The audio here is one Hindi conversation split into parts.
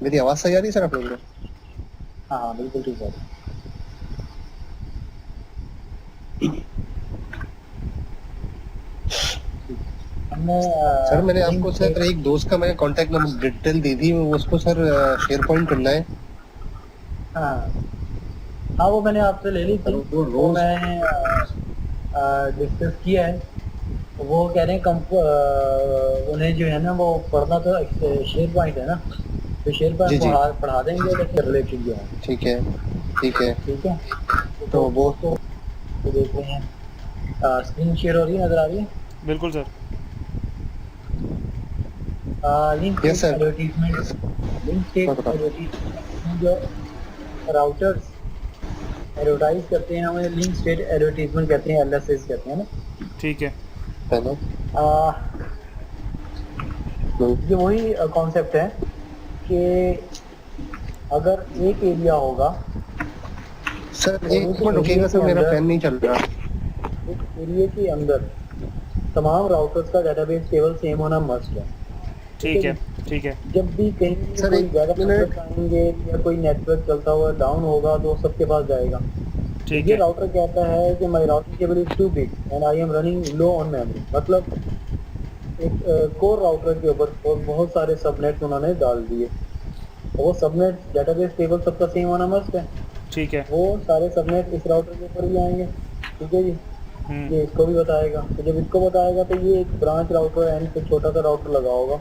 मेरी आवाज सही आ रही है सर आप लोगों को? हाँ हाँ बिल्कुल ठीक है। हमने सर मैंने लिंक आपको सर एक दोस्त का मैंने कांटेक्ट नंबर डिटेल दी थी, उसको सर शेयर पॉइंट करना है। हाँ हाँ वो मैंने आपसे ले ली सर थी, वो वो रोज मैंने डिस्कस किया है। वो कह रहे हैं उन्हें जो है ना वो पढ़ना तो शेयर पॉइंट है ना, तो शेयर जी पॉइंट जी पढ़ा देंगे लेकिन रिलेटेड जो है। ठीक है ठीक है। ठीक है तो तो वो उसको देख रहे हैं। स्क्रीन शेयर हो रही है, नजर आ रही है। बिल्कुल sir. Link yes state sir advertisement, link state बताओ। एडवर्टीजमेंट जो राउटर्स एडवर्टाइज करते हैं हमें लिंक स्टेट एडवर्टीजमेंट कहते हैं, एलएसएस कहते हैं ना। ठीक है। पहले ये वही कॉन्सेप्ट है कि अगर एक एरिया होगा सर और एक उस मिनट एरिया रुकिएगा सर, के मेरा अंदर, फैन नहीं चल रहा। उस एरिया के अंदर तमाम राउटर्स का डेटाबेस टेबल सेम होना मस्ट है। ठीक है ठीक है। जी। ठीक है। जब भी कहीं भी सर कोई एक ज़्यादा मिनट। नेटवर्क आएंगे या कोई नेटवर्क चलता हुआ डाउन होगा तो सबके पास जाएगा। तो ठीक ये है। राउटर कहता है कि my routing table is too big and I am running low on memory, मतलब एक कोर राउटर के ऊपर और बहुत सारे सबनेट्स उन्होंने डाल दिए। वो सबनेट डेटाबेस टेबल सबका सेम होना मस्ट है। ठीक है। वो सारे सबनेट इस राउटर के ऊपर ही आएंगे। ठीक है जी। हम्म। ये इसको भी बताएगा, तो जब इसको बताएगा तो ये एक ब्रांच राउटर यानी कि छोटा सा राउटर लगा होगा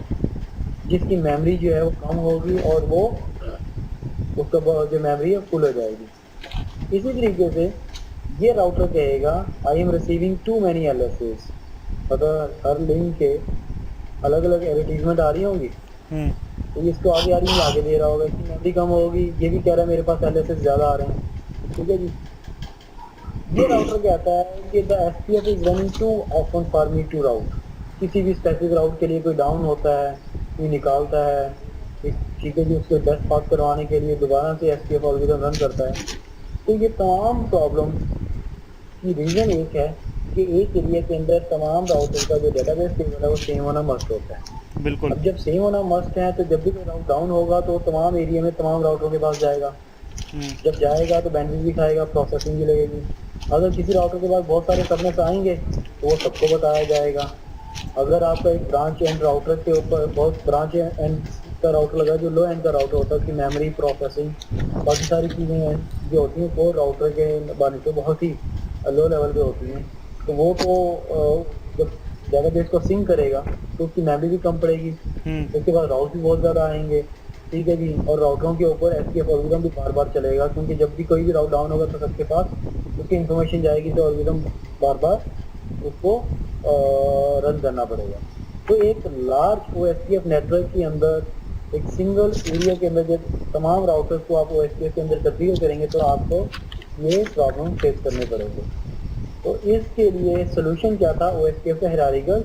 जिसकी मेमोरी जो है वो कम होगी और वो उसका जो मेमोरी है फुल हो जाएगी। इसी तरीके से ये राउटर कहेगा I am receiving too many LSAs, अगर हर लिंक के अलग अलग एडवर्टीजमेंट आ रही होंगी हम्म। तो ये इसको आगे आ रही है, आगे दे रहा होगा, इसकी मेमोरी कम होगी, ये भी कह रहा है मेरे पास एलएसएस ज़्यादा आ रहे हैं। ठीक है जी। ये राउटर कहता है कि the SPF is running too often for me to route, किसी भी स्पेसिफिक राउट के लिए कोई डाउन होता है, कोई निकालता है, ठीक है जी, उसको डेस्क पास करवाने के लिए दोबारा से एसपीएफ एल्गोरिथम रन करता है। तो ये तमाम प्रॉब्लम की रीज़न एक है कि एक एरिया के अंदर तमाम राउटर का जो डेटाबेस टेबल है वो सेम होना मस्ट होता है। बिल्कुल। अब जब सेम होना मस्ट है तो जब भी कोई राउट डाउन होगा तो तमाम एरिया में तमाम राउटरों के पास जाएगा। हम्म। जब जाएगा तो बैंडविड्थ भी खाएगा, प्रोसेसिंग भी लगेगी। अगर किसी राउटर के पास बहुत सारे सबनेट्स आएंगे तो वो सबको बताया जाएगा। अगर आपका एक ब्रांच एंड राउटर के ऊपर बहुत ब्रांच एंड का राउटर लगा जो लो एंड का राउटर होता है, उसकी मेमोरी प्रोसेसिंग बाकी सारी चीज़ें जो होती हैं वो राउटर के बारे से बहुत ही लो लेवल पे होती हैं, तो वो तो जब डेटाबेस को सिंक करेगा तो उसकी मेमोरी भी कम पड़ेगी, हम्म। उसके बाद राउट भी बहुत ज़्यादा आएंगे। ठीक है जी। और राउटरों के ऊपर एसपीएफ एल्गोरिथम भी बार बार चलेगा क्योंकि जब भी कोई भी राउट डाउन होगा तो सबके पास उसकी इन्फॉर्मेशन जाएगी, तो एल्गोरिथम बार बार उसको रन करना पड़ेगा। तो एक लार्ज ओएसपीएफ नेटवर्क के अंदर एक सिंगल एरिया के अंदर जब तमाम राउटर्स को आप ओएसपीएफ के अंदर तब्दील करेंगे तो आपको ये प्रॉब्लम फेस करने पड़ेंगे। तो इसके लिए सोल्यूशन क्या था, ओएसपीएफ का हायरार्किकल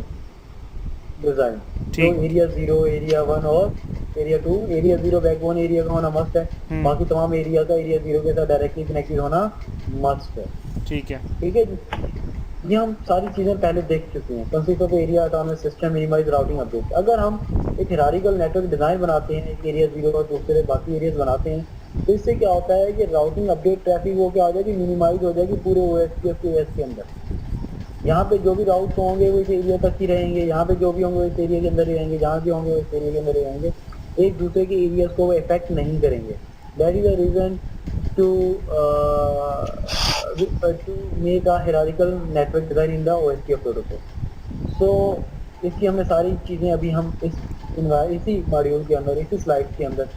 डिजाइन, जो ठीक। एरिया 0, एरिया 1 और एरिया 2, एरिया 0 बैकबोन एरिया का होना मस्ट है, हम्म। बाकी तमाम एरिया का एरिया 0 के साथ डायरेक्टली कनेक्टेड होना मस्ट है। ठीक है। ठीक है जी। ये हम सारी चीज़ें पहले देख चुके हैं, concept of area autonomous system minimize routing update. अगर हम एक हायरार्किकल नेटवर्क डिज़ाइन बनाते हैं, एक एरिया 0 और दूसरे बाकी एरियाज बनाते हैं, तो इससे क्या होता है कि राउटिंग अपडेट ट्रैफिक वो क्या हो जाएगी, मिनिमाइज हो जाएगी पूरे ओएसपीएफ के ओएस के अंदर। यहाँ पे जो भी राउट्स होंगे वो इस एरिया तक ही रहेंगे, यहाँ पे जो भी होंगे वो इस एरिया के अंदर ही रहेंगे, जहाँ भी होंगे वो इस एरिया के अंदर ही रहेंगे, एक दूसरे के एरियाज को वो इफेक्ट नहीं करेंगे। That is the reason to to make a hierarchical network design in the OSPF protocol. So इसकी हमने सारी चीज़ें अभी हम इसी मॉड्यूल के अंदर, इसी स्लाइड के अंदर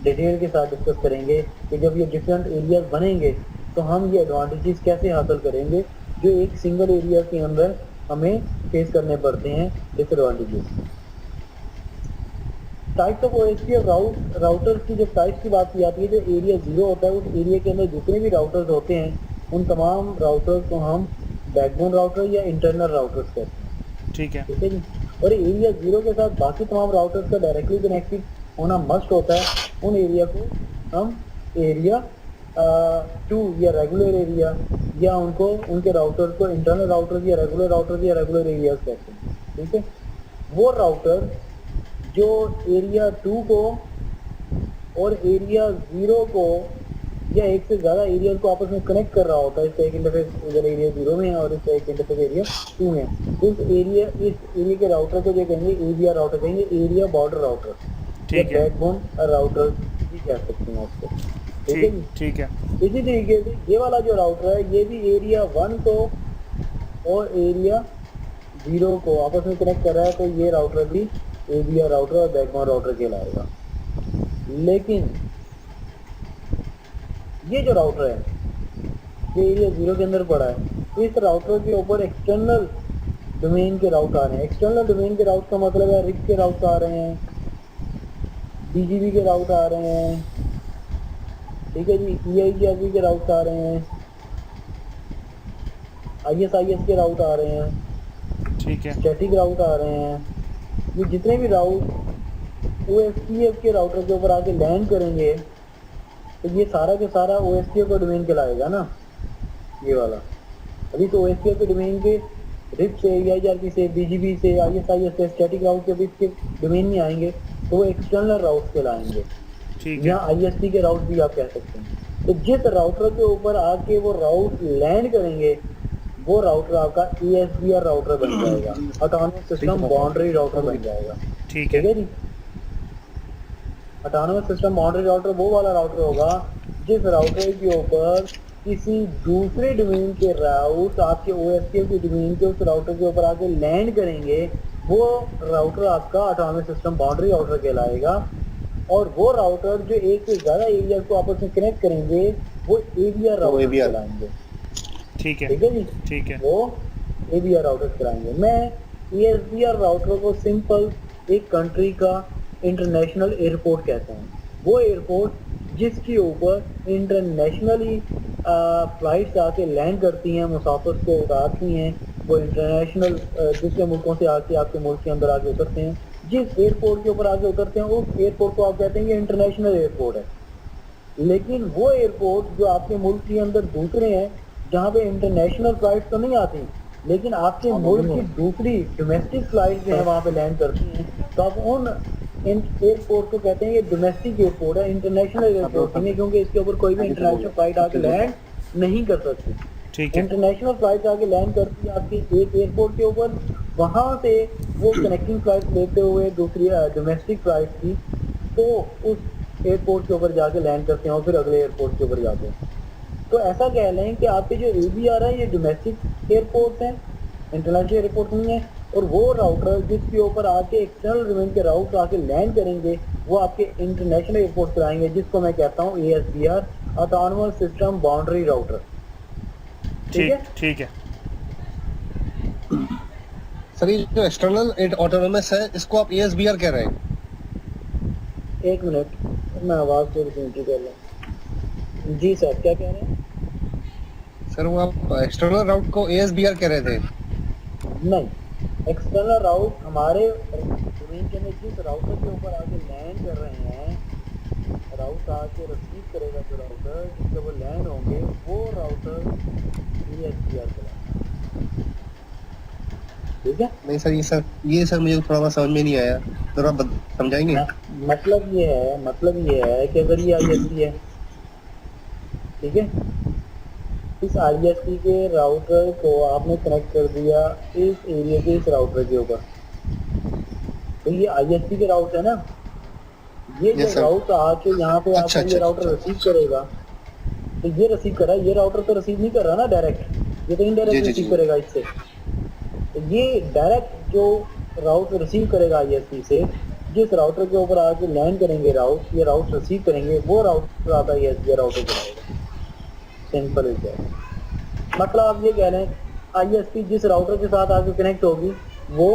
डिटेल के साथ डिस्कस करेंगे कि जब ये डिफरेंट एरियाज बनेंगे तो हम ये एडवांटेजेस कैसे हासिल करेंगे जो एक सिंगल एरिया के अंदर हमें फेस करने पड़ते हैं, disadvantages. Types of OSPF routers की जब टाइप्स की बात की जाती है, जो एरिया 0 होता है उस एरिया के अंदर जितने भी राउटर्स होते हैं उन तमाम राउटर्स को हम बैकबोन राउटर या इंटरनल राउटर्स कहते हैं। ठीक है। ठीक है जी। और एरिया 0 के साथ बाकी तमाम राउटर्स का डायरेक्टली कनेक्टेड होना मस्ट होता है, उन एरिया को हम एरिया 2 या रेगुलर एरिया या उनको उनके राउटर्स को इंटरनल राउटर्स या रेगुलर एरियाज कहते हैं। ठीक है। वो राउटर जो एरिया 2 को और एरिया 0 को या एक से ज़्यादा एरिया को आपस में कनेक्ट कर रहा होता है। इसका एक इंटरफेस इधर एरिया 0 में है और इसका एक इंटरफेस एरिया 2 में है। इस एरिया के राउटर को जो कहेंगे एरिया राउटर कहेंगे, एरिया बॉर्डर राउटर, ठीक है बैकबोन राउटर भी कह सकते हैं उसको। ठीक है जी। ठीक है इसी तरीके से ये वाला जो राउटर है ये भी एरिया 1 को और एरिया 0 को आपस में कनेक्ट कर रहा है, तो ये राउटर भी एरिया राउटर और बैकबोन राउटर कहलाएगा। लेकिन ये जो राउटर है ये एरिया 0 के अंदर पड़ा है, इस राउटर के ऊपर एक्सटर्नल डोमेन के राउट आ रहे हैं। एक्सटर्नल डोमेन के राउट का मतलब है रिग के राउट आ रहे हैं, बीजीबी के राउट आ रहे हैं, ठीक है जी, EIGRP के राउट आ रहे हैं, ISIS के राउट आ रहे हैं, ठीक है स्टैटिक राउट आ रहे हैं। ये जितने भी राउट OSPF के राउटर के ऊपर आके लैंड करेंगे तो ये सारा के सारा OSPF का डोमेन कहलाएगा ना, ये वाला। अभी तो OSPF के डोमेन के रिप से, EIGRP से, BGP से, ISIS से, स्टैटिक राउट के बीच के डोमेन में आएंगे तो वो एक्सटर्नल राउट कहलाएंगे, ठीक है या ISP के राउट भी आप कह सकते हैं। तो जिस राउटर के ऊपर आके वो राउट लैंड करेंगे वो राउटर आपका ESBR राउटर बन जाएगा, ऑटोनोमस सिस्टम बाउंड्री राउटर बन जाएगा। ठीक ठीक है है जी। ऑटोनोमस सिस्टम बाउंड्री राउटर वो वाला राउटर होगा जिस राउटर के ऊपर किसी दूसरे डोमेन के राउट आपके OSPF के डोमेन के उस राउटर के ऊपर आके लैंड करेंगे, वो राउटर आपका ऑटोनोमस सिस्टम बाउंड्री राउटर कहलाएगा। और वो राउटर जो एक से ज्यादा एरिया को आपस में कनेक्ट करेंगे वो एरिया राउटर कहलाएंगे। ठीक है ठीक है जी, ठीक है वो एरिया राउटर कराएंगे। मैं ESBR राउटर को सिंपल एक कंट्री का इंटरनेशनल एयरपोर्ट कहता हूँ। वो एयरपोर्ट जिसके ऊपर इंटरनेशनली फ्लाइट्स आके लैंड करती हैं, मुसाफिर को उतारती हैं, वो इंटरनेशनल दूसरे मुल्कों से आके आपके मुल्क के अंदर आके उतरते हैं। जिस एयरपोर्ट के ऊपर आके उतरते हैं उस एयरपोर्ट को आप कहते हैं कि इंटरनेशनल एयरपोर्ट है। लेकिन वो एयरपोर्ट जो आपके मुल्क के अंदर दूसरे हैं जहाँ पे इंटरनेशनल फ्लाइट तो नहीं आती लेकिन आपके मुल्क की दूसरी डोमेस्टिक फ्लाइट जो है वहाँ पे लैंड करती हैं, तो आप उन एयरपोर्ट को कहते हैं ये डोमेस्टिक एयरपोर्ट है, इंटरनेशनल एयरपोर्ट नहीं है, क्योंकि इसके ऊपर कोई भी इंटरनेशनल फ्लाइट आके लैंड नहीं कर सकती। ठीक है इंटरनेशनल फ्लाइट आके लैंड करती है आपकी एक एयरपोर्ट के ऊपर, वहाँ से वो कनेक्टिंग फ्लाइट लेते हुए दूसरी डोमेस्टिक फ्लाइट की तो उस एयरपोर्ट के ऊपर जाके लैंड करते हैं और फिर अगले एयरपोर्ट के ऊपर जाते हैं। तो ऐसा कह लें कि आपके जो ABR है ये डोमेस्टिक एयरपोर्ट है, इंटरनेशनल एयरपोर्ट नहीं है। और वो राउटर जिसके ऊपर आके एक्सटर्नल डोमेन के राउट आके लैंड करेंगे वो आपके इंटरनेशनल एयरपोर्ट कराएंगे, जिसको मैं कहता हूँ ASBR, autonomous system boundary router. ठीक है, ठीक है सर ये जो एक्सटर्नल ऑटोनोमस है इसको आप ESBR कह रहे हैं? एक मिनट मैं आवाज़ थोड़ी सी ऊंची कर लूँ। जी सर, क्या कह रहे हैं? सर वो आप एक्सटर्नल राउट को ESBR कह रहे थे? नहीं, एक्सटर्नल राउट हमारे डोमेन के अंदर जिस राउटर के ऊपर आके लैंड कर रहे हैं, राउट आके रिसीव करेगा जो राउटर जिसके ऊपर लैंड होंगे वो राउटर ESBR कहलाएगा। ठीक है। नहीं सर ये सर मुझे थोड़ा समझ में नहीं आया, थोड़ा समझाएंगे? मतलब ये है कि अगर ये ISP है, ठीक है, इस ISP के राउटर को आपने कनेक्ट कर दिया इस एरिया के इस राउटर के ऊपर, तो ये ISP के राउट है ना, ये Yes, जो राउट आके यहाँ पे आपका ये राउटर रिसीव करेगा, तो ये रिसीव कर रहा है, ये राउटर तो रिसीव नहीं कर रहा ना डायरेक्ट, ये तो इनडायरेक्ट रिसीव करेगा इससे। तो ये डायरेक्ट जो राउट रिसीव करेगा ISP से, जिस राउटर के ऊपर आके लैंड करेंगे राउट, ये राउट रिसीव करेंगे, वो राउटर आता है ESBR राउटर कहलाएगा। Simple is that. मतलब आप ये कह रहे हैं ISP जिस राउटर के साथ आके कनेक्ट होगी वो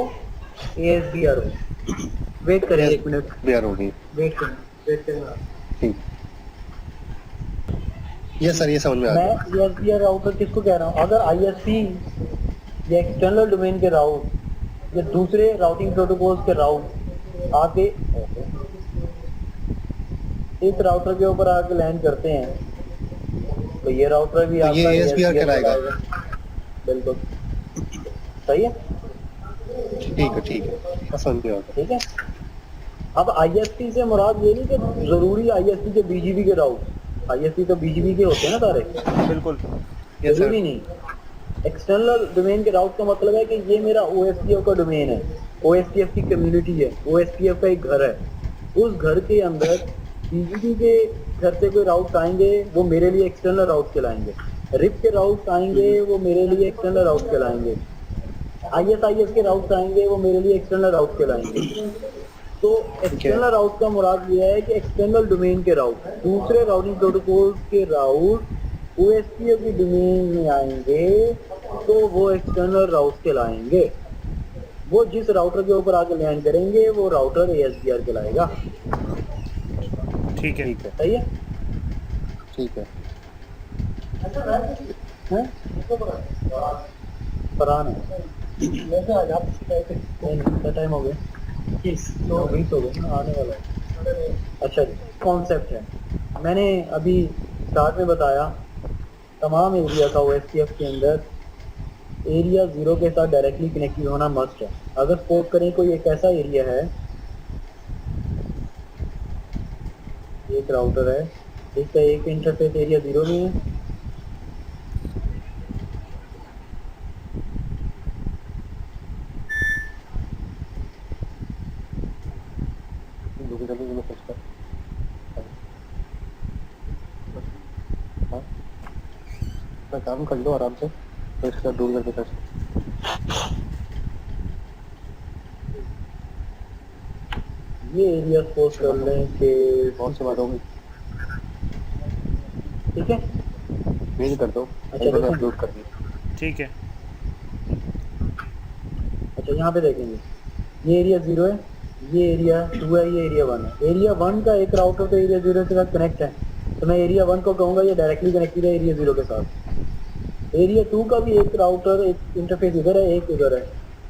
ASBR होगी। वेट करें एक मिनट, ESBR होगी। वेट करें। ठीक, ये सर ये समझ में आ गया। मैं ESBR राउटर किसको कह रहा हूँ? अगर ISP या एक्सटर्नल डोमेन के राउट या दूसरे राउटिंग प्रोटोकॉल्स के राउट आके इस राउटर के ऊपर आके लैंड करते हैं तो ये राउटर भी आपका ये ASBR कहलाएगा। बिल्कुल सही है। ठीक है समझ गया। ठीक है, अब आईएसपी से मुराद ये नहीं कि जरूरी आईएसपी के बीजीबी के राउट, आईएसपी तो बीजीबी के होते हैं ना सारे, बिल्कुल Yes, sir. जरूरी नहीं। एक्सटर्नल डोमेन के राउट का मतलब है कि ये मेरा ओएसपीएफ का डोमेन है, ओएसपीएफ की कम्युनिटी है, ओएसपीएफ का एक घर है, उस घर के अंदर बीजीबी के घर से कोई राउट आएंगे वो मेरे लिए एक्सटर्नल राउट कहलाएंगे, रिप के राउट आएंगे वो मेरे लिए एक्सटर्नल राउट कहलाएंगे, आईएसआईएस के राउट आएंगे वो मेरे लिए एक्सटर्नल राउट कहलाएंगे। तो एक्सटर्नल राउट का मुराद ये है कि एक्सटर्नल डोमेन के राउट, दूसरे राउटिंग प्रोटोकॉल के राउट ओएसपीएफ की डोमेन में आएंगे तो वो एक्सटर्नल राउट कहलाएंगे। वो जिस राउटर के ऊपर आके लैंड करेंगे वो राउटर एएसडीआर कहलाएगा। ठीक है ठीक है, सही है? ठीक है। हैं? फरहान है। कितना टाइम हो गया? 20 हो गए ना, आने वाला है। अच्छा जी, कॉन्सेप्ट है, मैंने अभी स्टार्ट में बताया तमाम एरिया का ओएसपीएफ के अंदर एरिया 0 के साथ डायरेक्टली कनेक्टेड होना मस्ट है। अगर सपोज करें कोई एक ऐसा एरिया है, एक राउटर है, इसका एक इंटरफेस एरिया 0 में है, काम कर लो आराम से, तो इसका दूर करके कर सकते। ये एरिया सपोज कर लें कि बहुत से बात होगी, ठीक है। मेल कर दो, अच्छा, मैंने देखो। अपलोड कर दी। ठीक है अच्छा, यहाँ पे देखेंगे ये एरिया 0 है, ये एरिया 2 है, ये एरिया 1 है। एरिया 1 का एक राउटर तो एरिया 0 के साथ कनेक्ट है, तो मैं एरिया 1 को कहूँगा ये डायरेक्टली कनेक्टेड है एरिया 0 के साथ। एरिया 2 का भी एक राउटर, एक इंटरफेस इधर है, एक इधर है,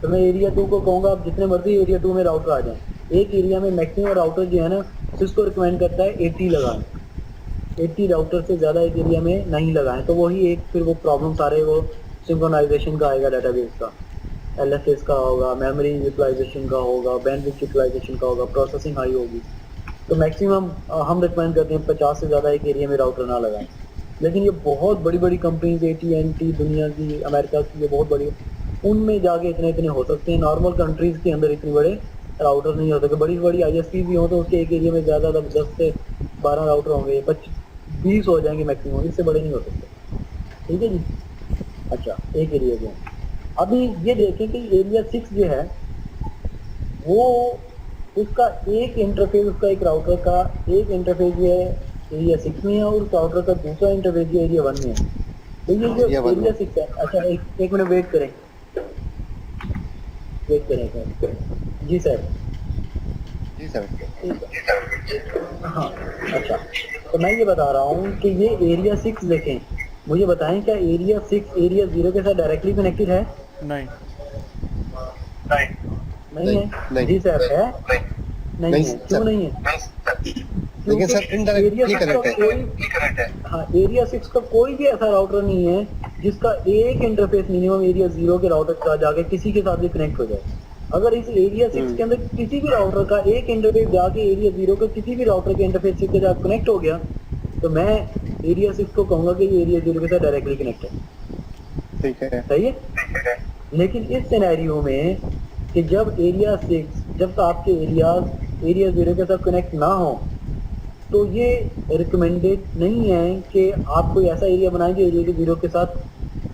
तो मैं एरिया 2 को कहूँगा आप जितने मर्जी एरिया 2 में राउटर आ जाएं। एक एरिया में मैक्सिमम राउटर जो है ना, सिस्को रिकमेंड करता है 80 लगाएं, 80 राउटर से ज़्यादा एक एरिया में नहीं लगाएं, तो वही एक फिर वो प्रॉब्लम सारे वो सिंक्रोनाइजेशन का आएगा, डाटाबेस का, एलएसएस का होगा, मेमोरी यूटिलाइजेशन का होगा, बैंडविड्थ यूटिलाइजेशन का होगा, प्रोसेसिंग हाई होगी। तो मैक्सिमम हम रिकमेंड करते हैं 50 से ज़्यादा एक एरिया में राउटर ना लगाएं। लेकिन ये बहुत बड़ी बड़ी कंपनीज, AT&T दुनिया की, अमेरिका की, ये बहुत बड़ी, उनमें जाके इतने हो सकते हैं। नॉर्मल कंट्रीज के अंदर इतने बड़े राउटर नहीं होते। बड़ी बड़ी ISP भी हो तो उसके एक एरिया में ज़्यादा 10 से 12 राउटर होंगे, 20 हो जाएंगे मैक्सिमम, इससे बड़े नहीं हो सकते। ठीक है जी। अच्छा, एक एरिया जो अभी ये देखें कि एरिया 6 जो है वो उसका एक इंटरफेस, उसका एक राउटर का एक इंटरफेस जो है एरिया 6 में है और उस राउटर का दूसरा इंटरफेस जो एरिया 1 में है। तो ये जो एरिया 1 एरिया 6 है, अच्छा एक मिनट वेट करें सर। जी सर। जी सर। हाँ, अच्छा, तो मैं ये बता रहा हूँ कि ये एरिया 6 देखें, मुझे बताएं क्या एरिया 6 एरिया 0 के साथ डायरेक्टली कनेक्टेड है? नहीं नहीं है? नहीं। जी सर, है? नहीं नहीं है। सर। क्यों नहीं है? लेकिन सर इनडायरेक्टली एरिया 6 का कनेक्ट है। हाँ, एरिया 6 का कोई भी ऐसा राउटर नहीं है जिसका एक इंटरफेस मिनिमम एरिया 0 के राउटर के साथ जाके किसी के साथ भी कनेक्ट हो जाए। अगर इस एरिया 6 के अंदर किसी भी राउटर का एक इंटरफेस जाके एरिया 0 के किसी भी राउटर के इंटरफेस के साथ कनेक्ट हो गया तो मैं एरिया 6 को कहूंगा कि ये एरिया 0 के साथ डायरेक्टली कनेक्ट है। ठीक है, सही है। लेकिन इस सिनेरियो में कि जब एरिया 6, जब तक आपके एरिया 0 के साथ कनेक्ट ना हो तो ये रिकमेंडेड नहीं है कि आप कोई ऐसा एरिया बनाएं जो एरिया 0 के साथ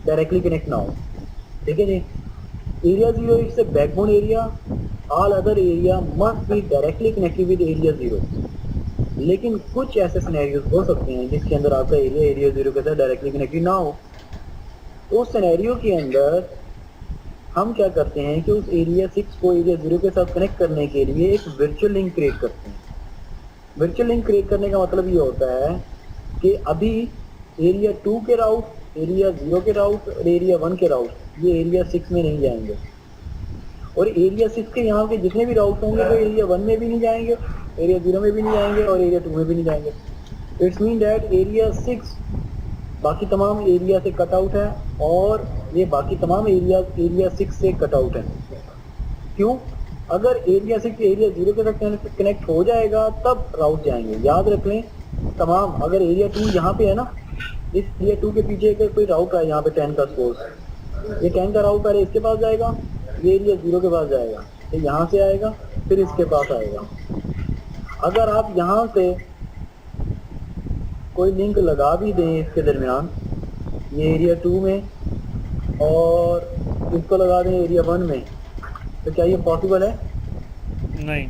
डायरेक्टली कनेक्ट ना हो। ठीक है जी। Area 0 it's a backbone area, all other area must be directly connected with area 0। लेकिन कुछ ऐसे सिनेरियोज हो सकते हैं जिसके अंदर आपका एरिया 0 के साथ डायरेक्टली कनेक्टेड ना हो। तो उस सिनेरियो के अंदर हम क्या करते हैं कि उस एरिया 6 को एरिया 0 के साथ कनेक्ट करने के लिए एक वर्चुअल लिंक क्रिएट करते हैं। वर्चुअल लिंक क्रिएट करने का मतलब ये होता है कि अभी एरिया 2 के राउट, एरिया 0 के राउट और एरिया 1 के राउट ये एरिया 6 में नहीं जाएंगे, और एरिया 6 के यहाँ के जितने भी राउट होंगे वो एरिया 1 में भी नहीं जाएंगे, एरिया 0 में भी नहीं जाएंगे और एरिया 2 में भी नहीं जाएंगे। इट्स मीन दैट एरिया 6 बाकी तमाम एरिया से कट आउट है और ये बाकी तमाम एरिया 6 से कट आउट है। क्यों? अगर एरिया 6 एरिया 0 के साथ कनेक्ट हो जाएगा तब राउट जाएंगे। याद रख लें तमाम, अगर एरिया 2 यहाँ पे है ना, इस एरिया 2 के पीछे अगर कोई राउट है यहाँ पे 10 का सपोज, ये 10 का राउट पहले इसके पास जाएगा, ये एरिया 0 के पास जाएगा, फिर यहाँ से आएगा, फिर इसके पास आएगा। अगर आप यहाँ से कोई लिंक लगा भी दें इसके दरमियान, ये एरिया 2 में और इसको लगा दें एरिया 1 में, तो क्या ये पॉसिबल है? नहीं,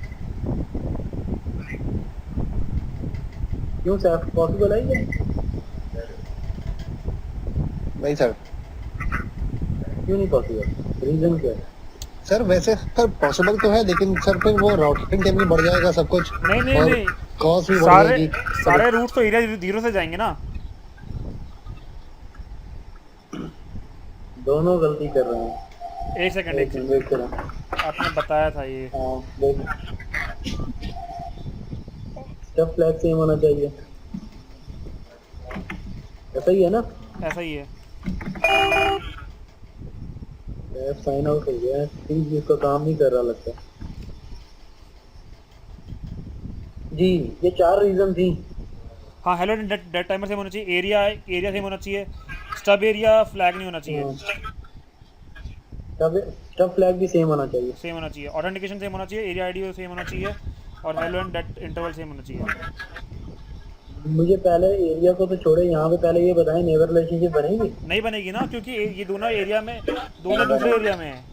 क्यों सर पॉसिबल है ये? नहीं सर। क्यों नहीं पॉसिबल? रीजन क्या है? सर वैसे सर पॉसिबल तो है, लेकिन सर फिर वो राउटिंग टाइम भी बढ़ जाएगा सब कुछ, नहीं नहीं और नहीं, कॉस्ट भी बढ़ सारे जाएगी। सारे रूट तो एरिया 0 से जाएंगे ना। दोनों गलती कर रहे हैं। एक सेकंड, एक सेकंड, वेट करो। आपने बताया था ये। हाँ देख, स्टेप फ्लैग सेम होना चाहिए, ऐसा ही है ना? ऐसा ही है। साइन आउट हो गया, प्लीज इसका काम नहीं कर रहा लगता जी। ये 4 रीजन थी। हाँ, हेलो डेट टाइमर सेम होना चाहिए, एरिया सेम होना चाहिए, स्टब एरिया फ्लैग नहीं होना चाहिए, स्टब फ्लैग भी सेम होना चाहिए। सेम होना चाहिए, ऑथेंटिकेशन सेम होना चाहिए, एरिया आईडी सेम होना चाहिए, और hello and dead interval same होना चाहिए। मुझे पहले एरिया को तो छोड़े, यहाँ पे पहले ये बताएं नेबर रिलेशनशिप बनेगी? नहीं बनेगी ना, क्योंकि ये दोनों एरिया में, दोनों दूसरे एरिया में है।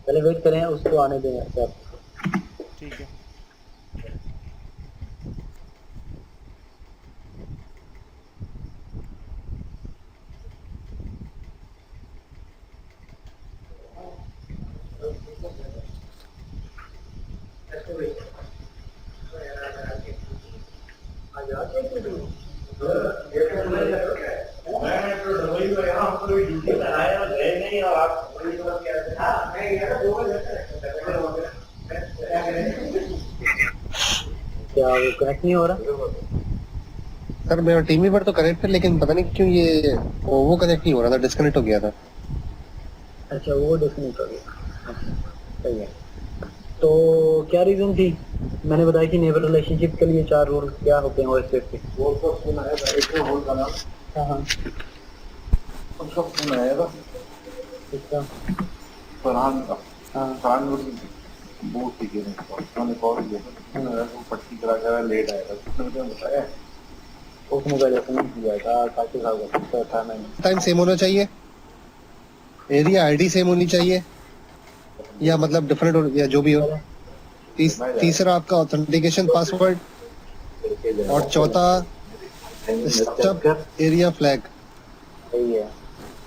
पहले वेट करें, उसको आने दें सर। ठीक है। क्या वो कनेक्ट नहीं हो रहा? सर मेरा टीवी पर तो कनेक्ट है, लेकिन पता नहीं क्यों ये वो कनेक्ट नहीं हो रहा था, डिस्कनेक्ट हो गया था। अच्छा वो डिस्कनेक्ट हो गया, सही है। तो क्या रीजन थी? मैंने बताया कि नेबर रिलेशनशिप के लिए 4 रूल क्या होते हैं ओएसपीएफ के। वो तो सुना है, एक रोल का नाम हाँ हाँ उसका सुना है ना, इसका फरहान का। हाँ फरहान वो ठीक है, मैंने कॉल किया वो पट्टी करा कर लेट आएगा, उसने मुझे बताया। उसने पहले फोन किया था, काफी साल का पूछा था मैंने। टाइम सेम होना चाहिए, एरिया आईडी सेम होनी चाहिए, या मतलब डिफरेंट हो, या जो भी हो। तीसरा आपका ऑथेंटिकेशन पासवर्ड, और चौथा स्टब एरिया फ्लैग। सही है।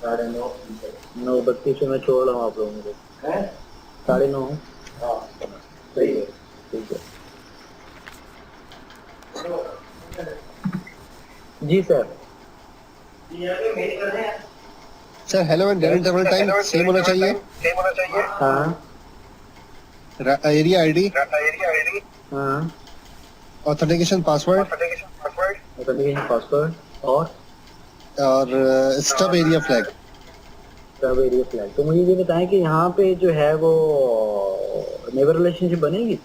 9:32 में छोड़ रहा हूँ आप लोगों को। 9:30। हाँ सही है, ठीक है जी sir. Sir hello and dead interval time same होना चाहिए, हाँ एरिया आईडी, हाँ ऑथेंटिकेशन पासवर्ड, ऑथेंटिकेशन पासवर्ड और स्टब एरिया फ्लैग। सब एरिया फ्लैग। तो मुझे ये बताएं कि यहाँ पे जो है वो नेबर रिलेशनशिप बनेगी?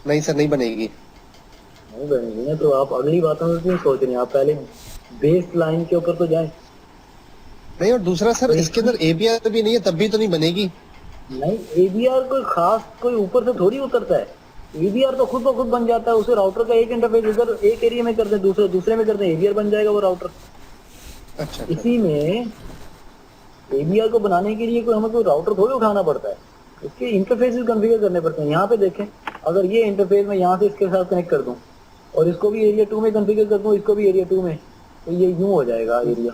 नहीं सर, नहीं बनेगी। नहीं बनेगी ना, तो आप अगली बातों में क्यों सोच रहे हैं? आप पहले बेस लाइन के ऊपर तो जाएं। नहीं, और दूसरा सर इसके अंदर एपीआई भी नहीं है, तब भी तो नहीं बनेगी। नहीं, एबीआर कोई खास कोई ऊपर से थोड़ी उतरता है। एबीआर तो खुद ब खुद बन जाता है। उसे राउटर का एक इंटरफेस इधर एक एरिया में कर दे, दूसरे में कर दे, एबीआर बन जाएगा वो राउटर। अच्छा। इसी में एबीआर को बनाने के लिए कोई हमें कोई राउटर थोड़ी उठाना पड़ता है, इसके इंटरफेसेस कॉन्फ़िगर करने पड़ते हैं। यहाँ पे देखें, अगर ये इंटरफेस में यहाँ से इसके साथ कनेक्ट कर दूं और इसको भी एरिया 2 में कॉन्फ़िगर कर दूं, इसको भी एरिया 2 में, तो ये यूं हो जाएगा एरिया,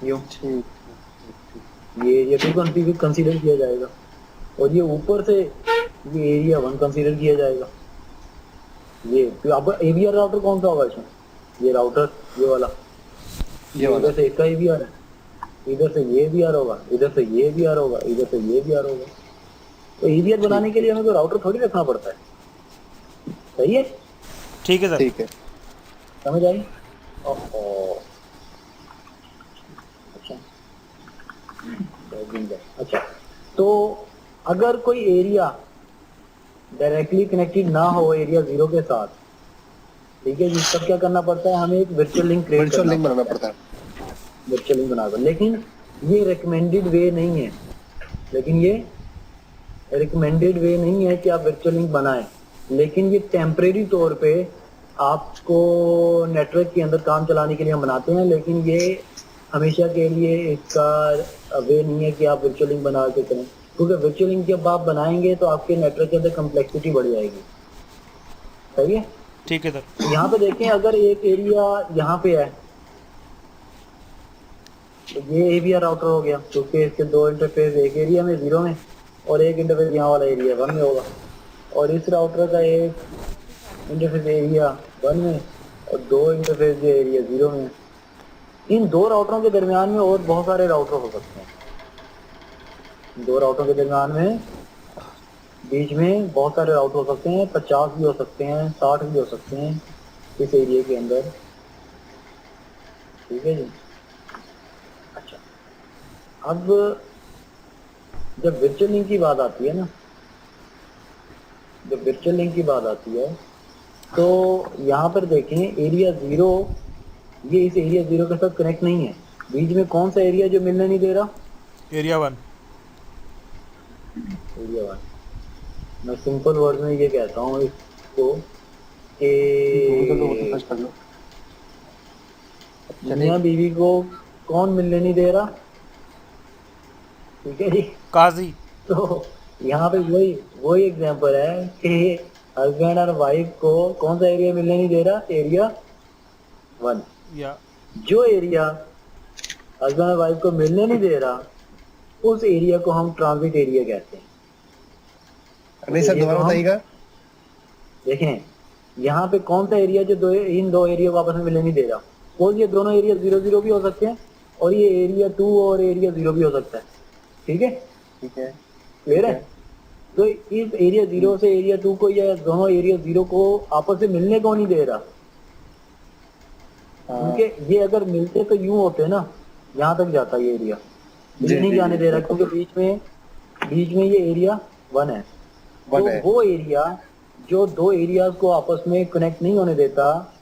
यूं ये एरिया 2 कॉन्फ़िगर कंसीडर किया जाएगा, और ये ऊपर से ये एरिया 1 कंसीडर किया जाएगा। ये तो अब एबीआर राउटर कौन सा होगा इसमें? ये राउटर, ये वाला, ये वाला इधर से इसका एबीआर है, इधर से ये एबीआर होगा, इधर से ये एबीआर होगा, इधर से ये एबीआर होगा। तो एबीआर बनाने के लिए हमें कोई राउटर थोड़ी रखना पड़ता है। सही है? ठीक है सर। ठीक है। समझ आई? ओहो, अच्छा अच्छा, तो अगर कोई एरिया डायरेक्टली कनेक्टेड ना हो एरिया 0 के साथ, ठीक है जी, तब क्या करना पड़ता है, हमें एक वर्चुअल लिंक क्रिएट वर्चुअल करना लिंक बनाना पड़ता पड़ता है। है, वर्चुअल लिंक बनाकर। लेकिन ये रिकमेंडेड वे नहीं है, लेकिन ये रिकमेंडेड वे नहीं है कि आप वर्चुअल लिंक बनाएं, लेकिन ये टेम्परेरी तौर पे आपको नेटवर्क के अंदर काम चलाने के लिए हम बनाते हैं, लेकिन ये हमेशा के लिए इसका वे नहीं है कि आप वर्चुअल लिंक बना के करें, क्योंकि वर्चुअल लिंक जब आप बनाएंगे तो आपके नेटवर्क के अंदर कम्प्लेक्सिटी बढ़ जाएगी। सही है, ठीक है सर। यहाँ पे देखें, अगर एक एरिया यहाँ पे है तो ये एरिया राउटर हो गया, क्योंकि इसके दो इंटरफेस, एक एरिया में 0 में और एक इंटरफेस यहाँ वाला एरिया 1 में होगा, और इस राउटर का एक इंटरफेस एरिया 1 में और दो इंटरफेस जो एरिया 0 में। इन दो राउटरों के दरमियान में और बहुत सारे राउटर हो सकते हैं, दो राउटरों के दरमियान में बीच में बहुत सारे राउटर हो सकते हैं, 50 भी हो सकते हैं, 60 भी हो सकते हैं इस एरिया के अंदर। ठीक है जी। अच्छा, अब जब वर्चुअल लिंक की बात आती है ना, जब वर्चुअल लिंक की बात आती है तो यहाँ पर देखें, एरिया 0 ये इस एरिया 0 के साथ कनेक्ट नहीं है। बीच में कौन सा एरिया जो मिलने नहीं दे रहा? एरिया 1। एरिया 1। मैं सिंपल वर्ड में ये कहता हूँ इसको कि मियां बीवी को कौन मिलने नहीं दे रहा? ठीक है जी। काजी। तो यहाँ पे वही एग्जांपल है कि हस्बैंड और वाइफ को कौन सा एरिया मिलने नहीं दे रहा? एरिया 1। या जो एरिया हस्बैंड और वाइफ को मिलने नहीं दे रहा, उस एरिया को हम ट्रांजिट एरिया कहते हैं। नहीं सर, दोबारा बताइएगा। देखें, यहाँ पे कौन सा एरिया जो इन दो एरिया को आपस में मिलने नहीं दे रहा? और ये दोनों एरिया 0-0 भी हो सकते हैं, और ये एरिया 2 और एरिया 0 भी हो सकता है। ठीक है, ठीक है, क्लियर है? तो इस एरिया 0 से एरिया 2 को या दोनों एरिया 0 को आपस में मिलने को नहीं दे रहा, क्योंकि ये अगर मिलते तो यूं होते ना, यहाँ तक जाता ये एरिया, ये नहीं जाने दे रहा, क्योंकि बीच में ये एरिया 1 है। तो वो एरिया जो दो एरियाज को आपस में कनेक्ट नहीं होने देता,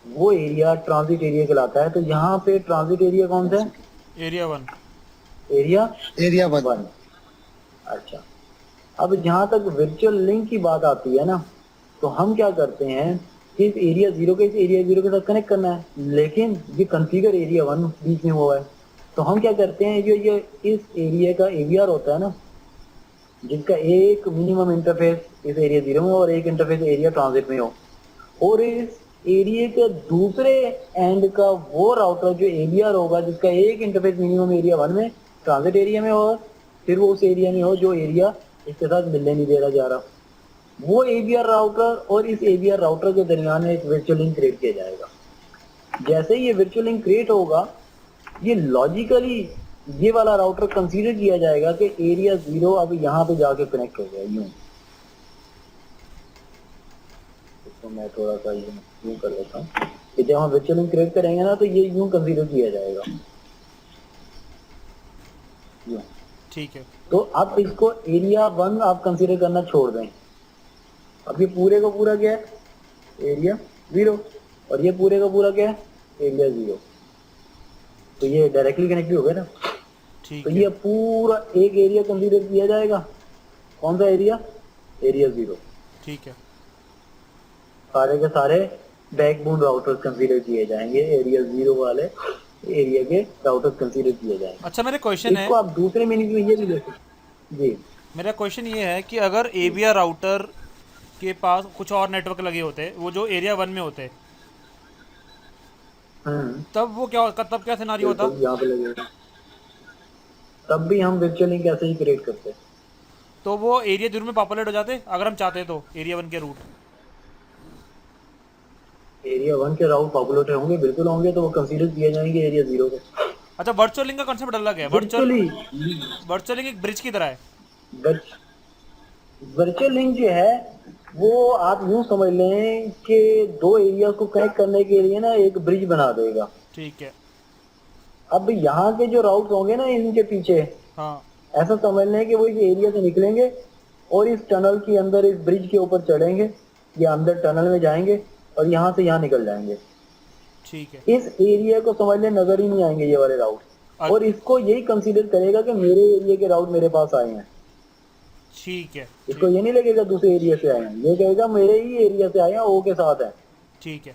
वो एरिया ट्रांजिट एरिया कहलाता है। तो यहाँ पे ट्रांजिट एरिया कौन सा है? एरिया 1। एरिया 1। अच्छा, अब जहाँ तक वर्चुअल लिंक की बात आती है ना, तो हम क्या करते हैं कि इस एरिया 0 के इस एरिया 0 के साथ कनेक्ट करना है, लेकिन ये कॉन्फ़िगर एरिया 1 बीच में हुआ है। तो हम क्या करते हैं, जो ये इस एरिया का एवीआर होता है ना, जिसका एक मिनिमम इंटरफेस इस एरिया 0 में और एक इंटरफेस एरिया ट्रांजिट में हो, और इस एरिया के दूसरे एंड का वो राउटर जो एवीआर होगा, जिसका एक इंटरफेस मिनिमम एरिया 1 में ट्रांजिट एरिया में हो, फिर वो उस एरिया में हो जो एरिया इसके साथ मिलने नहीं दे रहा जा रहा, वो एवीआर राउटर और इस एवीआर राउटर के दरमियान में एक वर्चुअल लिंक क्रिएट किया जाएगा। जैसे ही ये वर्चुअल लिंक क्रिएट होगा, ये लॉजिकली ये वाला राउटर कंसीडर किया जाएगा कि एरिया 0 अब यहाँ पे जाके कनेक्ट हो गया। यूं तो मैं थोड़ा सा यूं कर लेता हूँ कि जब हम वर्चुअल लिंक क्रिएट करेंगे ना, तो ये यूं कंसीडर किया जाएगा, यूं। ठीक है। तो अब इसको एरिया 1 आप कंसीडर करना छोड़ दें। अब ये पूरे का पूरा क्या है? एरिया 0, और ये पूरे का पूरा क्या है? एरिया 0। तो ये डायरेक्टली कनेक्टेड हो गया ना। ठीक तो है। ये पूरा एक एरिया कंसीडर किया जाएगा। कौन सा एरिया? एरिया 0। ठीक है। सारे के सारे बैकबोन राउटर्स कंसीडर किए जाएंगे, एरिया 0 वाले एरिया के राउटर्स कंसीडर किए जाएंगे। अच्छा, मेरा क्वेश्चन है, इसको आप दूसरे मीनिंग में ये भी ले सकते जी। मेरा क्वेश्चन ये है कि अगर एवीआर राउटर के पास कुछ और नेटवर्क लगे होते, वो जो एरिया 1 में होते, तब वो क्या होता, तब क्या सिनारियो होता? यहाँ पे लगेगा, तब भी हम वर्चुअल लिंक ऐसे ही क्रिएट करते हैं। तो वो एरिया 0 में पॉपुलेट हो जाते अगर हम चाहते तो एरिया 1 के रूट? एरिया 1 के राउट पॉपुलेट होंगे, बिल्कुल होंगे, तो वो कंसीडर किए जाएंगे एरिया 0 के। अच्छा, वर्चुअल लिंक का कॉन्सेप्ट अलग है। वर्चुअल लिंक एक ब्रिज की तरह है। वर्चुअल लिंक जो है वो आप यूं समझ लें कि दो एरिया को कनेक्ट करने के लिए ना एक ब्रिज बना देगा। ठीक है। अब यहाँ के जो राउट्स होंगे ना इनके पीछे, हाँ ऐसा समझ लें कि वो इस एरिया से निकलेंगे और इस टनल के अंदर, इस ब्रिज के ऊपर चढ़ेंगे या अंदर टनल में जाएंगे और यहाँ से यहाँ निकल जाएंगे। ठीक है। इस एरिया को समझ लें नजर ही नहीं आएंगे ये वाले राउट, और इसको यही कंसीडर करेगा कि मेरे एरिया के राउट मेरे पास आए हैं। ठीक है। इसको ये नहीं लगेगा दूसरे एरिया से आए हैं, ये कहेगा मेरे ही एरिया से आए हैं, ओ के साथ है। ठीक है।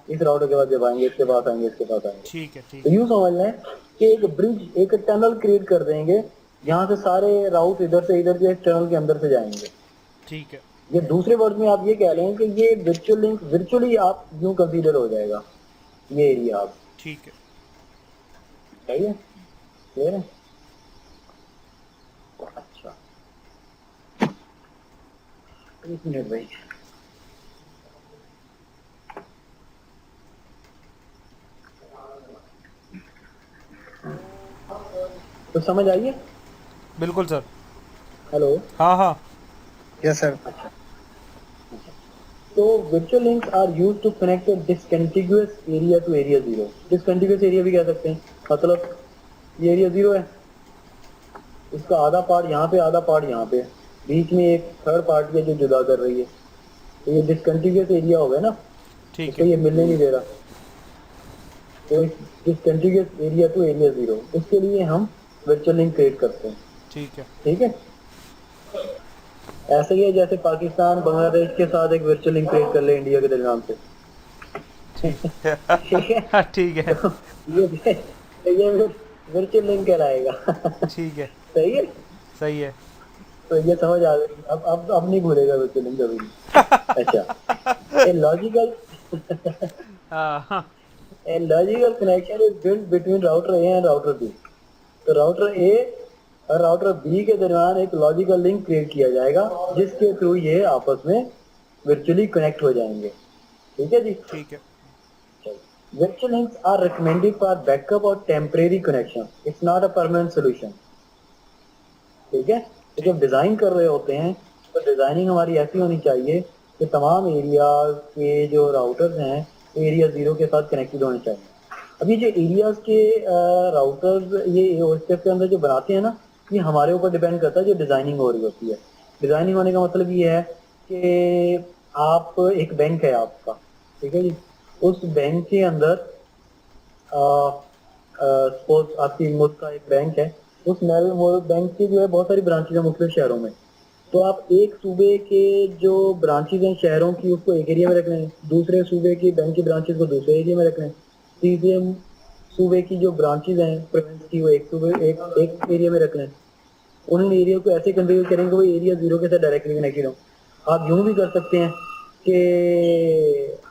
इस राउट के बाद जब आएंगे इसके पास आएंगे, इसके पास आएंगे। ठीक है। ठीक तो है। यूं समझ लें कि एक ब्रिज, एक टनल क्रिएट कर देंगे जहां से सारे राउट इधर से इधर के टनल के अंदर से जाएंगे। ठीक है। ये दूसरे वर्ड में आप ये कह रहे हैं कि ये वर्चुअल लिंक, वर्चुअली आप यूं कंसीडर हो जाएगा ये एरिया आप। ठीक है। सही है, क्लियर है? अच्छा, एक मिनट भाई। तो समझ आइए? बिल्कुल सर। हेलो। हाँ हाँ। Yes sir. तो virtual links are used to connect a discontiguous area to area zero. Discontiguous area भी कह सकते हैं, मतलब ये एरिया जीरो है, इसका आधा पार्ट यहाँ पे, आधा पार्ट यहाँ पे, बीच में एक थर्ड पार्ट है जो जुदा कर रही है, तो ये डिसकंटिन्यूअस एरिया हो गया ना, ठीक इसको है। ये मिलने नहीं दे रहा। तो discontinuous area to area zero, इसके लिए हम वर्चुअल लिंक क्रिएट करते हैं। ठीक है। ठीक है, ऐसे ही है जैसे पाकिस्तान बांग्लादेश के साथ एक वर्चुअल लिंक क्रिएट कर ले इंडिया के दरमियान से। ठीक है, ठीक है। ये वर्चुअल लिंक कहलाएगा। ठीक है। सही है, सही है। तो ये समझ आ गई। अब नहीं भूलेगा वर्चुअल लिंक कभी भी। अच्छा, ए लॉजिकल हाँ a logical connection is built between router A and router B. तो राउटर ए और राउटर बी के दरमियान एक लॉजिकल लिंक क्रिएट किया जाएगा जिसके थ्रू ये आपस में वर्चुअली कनेक्ट हो जाएंगे। ठीक है जी। ठीक है। Virtual links are recommended for backup or temporary connection. It's not a permanent solution. ठीक है, तो जब डिजाइन कर रहे होते हैं तो डिजाइनिंग हमारी ऐसी होनी चाहिए कि तमाम एरिया के जो राउटर्स हैं एरिया जीरो के साथ कनेक्टेड होने चाहिए। अभी जो एरियाज के राउटर्स ये OSPF के अंदर जो बनाते हैं ना, ये हमारे ऊपर डिपेंड करता है जो डिजाइनिंग हो रही होती है। डिजाइनिंग होने का मतलब ये है कि आप, एक बैंक है आपका, ठीक है जी, उस बैंक के अंदर सपोज आपकी मुल्क का एक बैंक है, उस बैंक की जो है बहुत सारी ब्रांचेज है मुख्तलिफ शहरों में। तो आप एक सूबे के जो ब्रांचेज हैं शहरों की उसको एक एरिया में रख लें, दूसरे सूबे की बैंक की ब्रांचेज को दूसरे एरिया में रख लें, तीसरे सूबे की जो ब्रांचेज हैं प्रोविंस की वो एक एरिया में रख लें। उन एरिया को ऐसे कन्फिगर करेंगे वो एरिया जीरो के साथ डायरेक्टली कनेक्टेड हो। आप यूं भी कर सकते हैं कि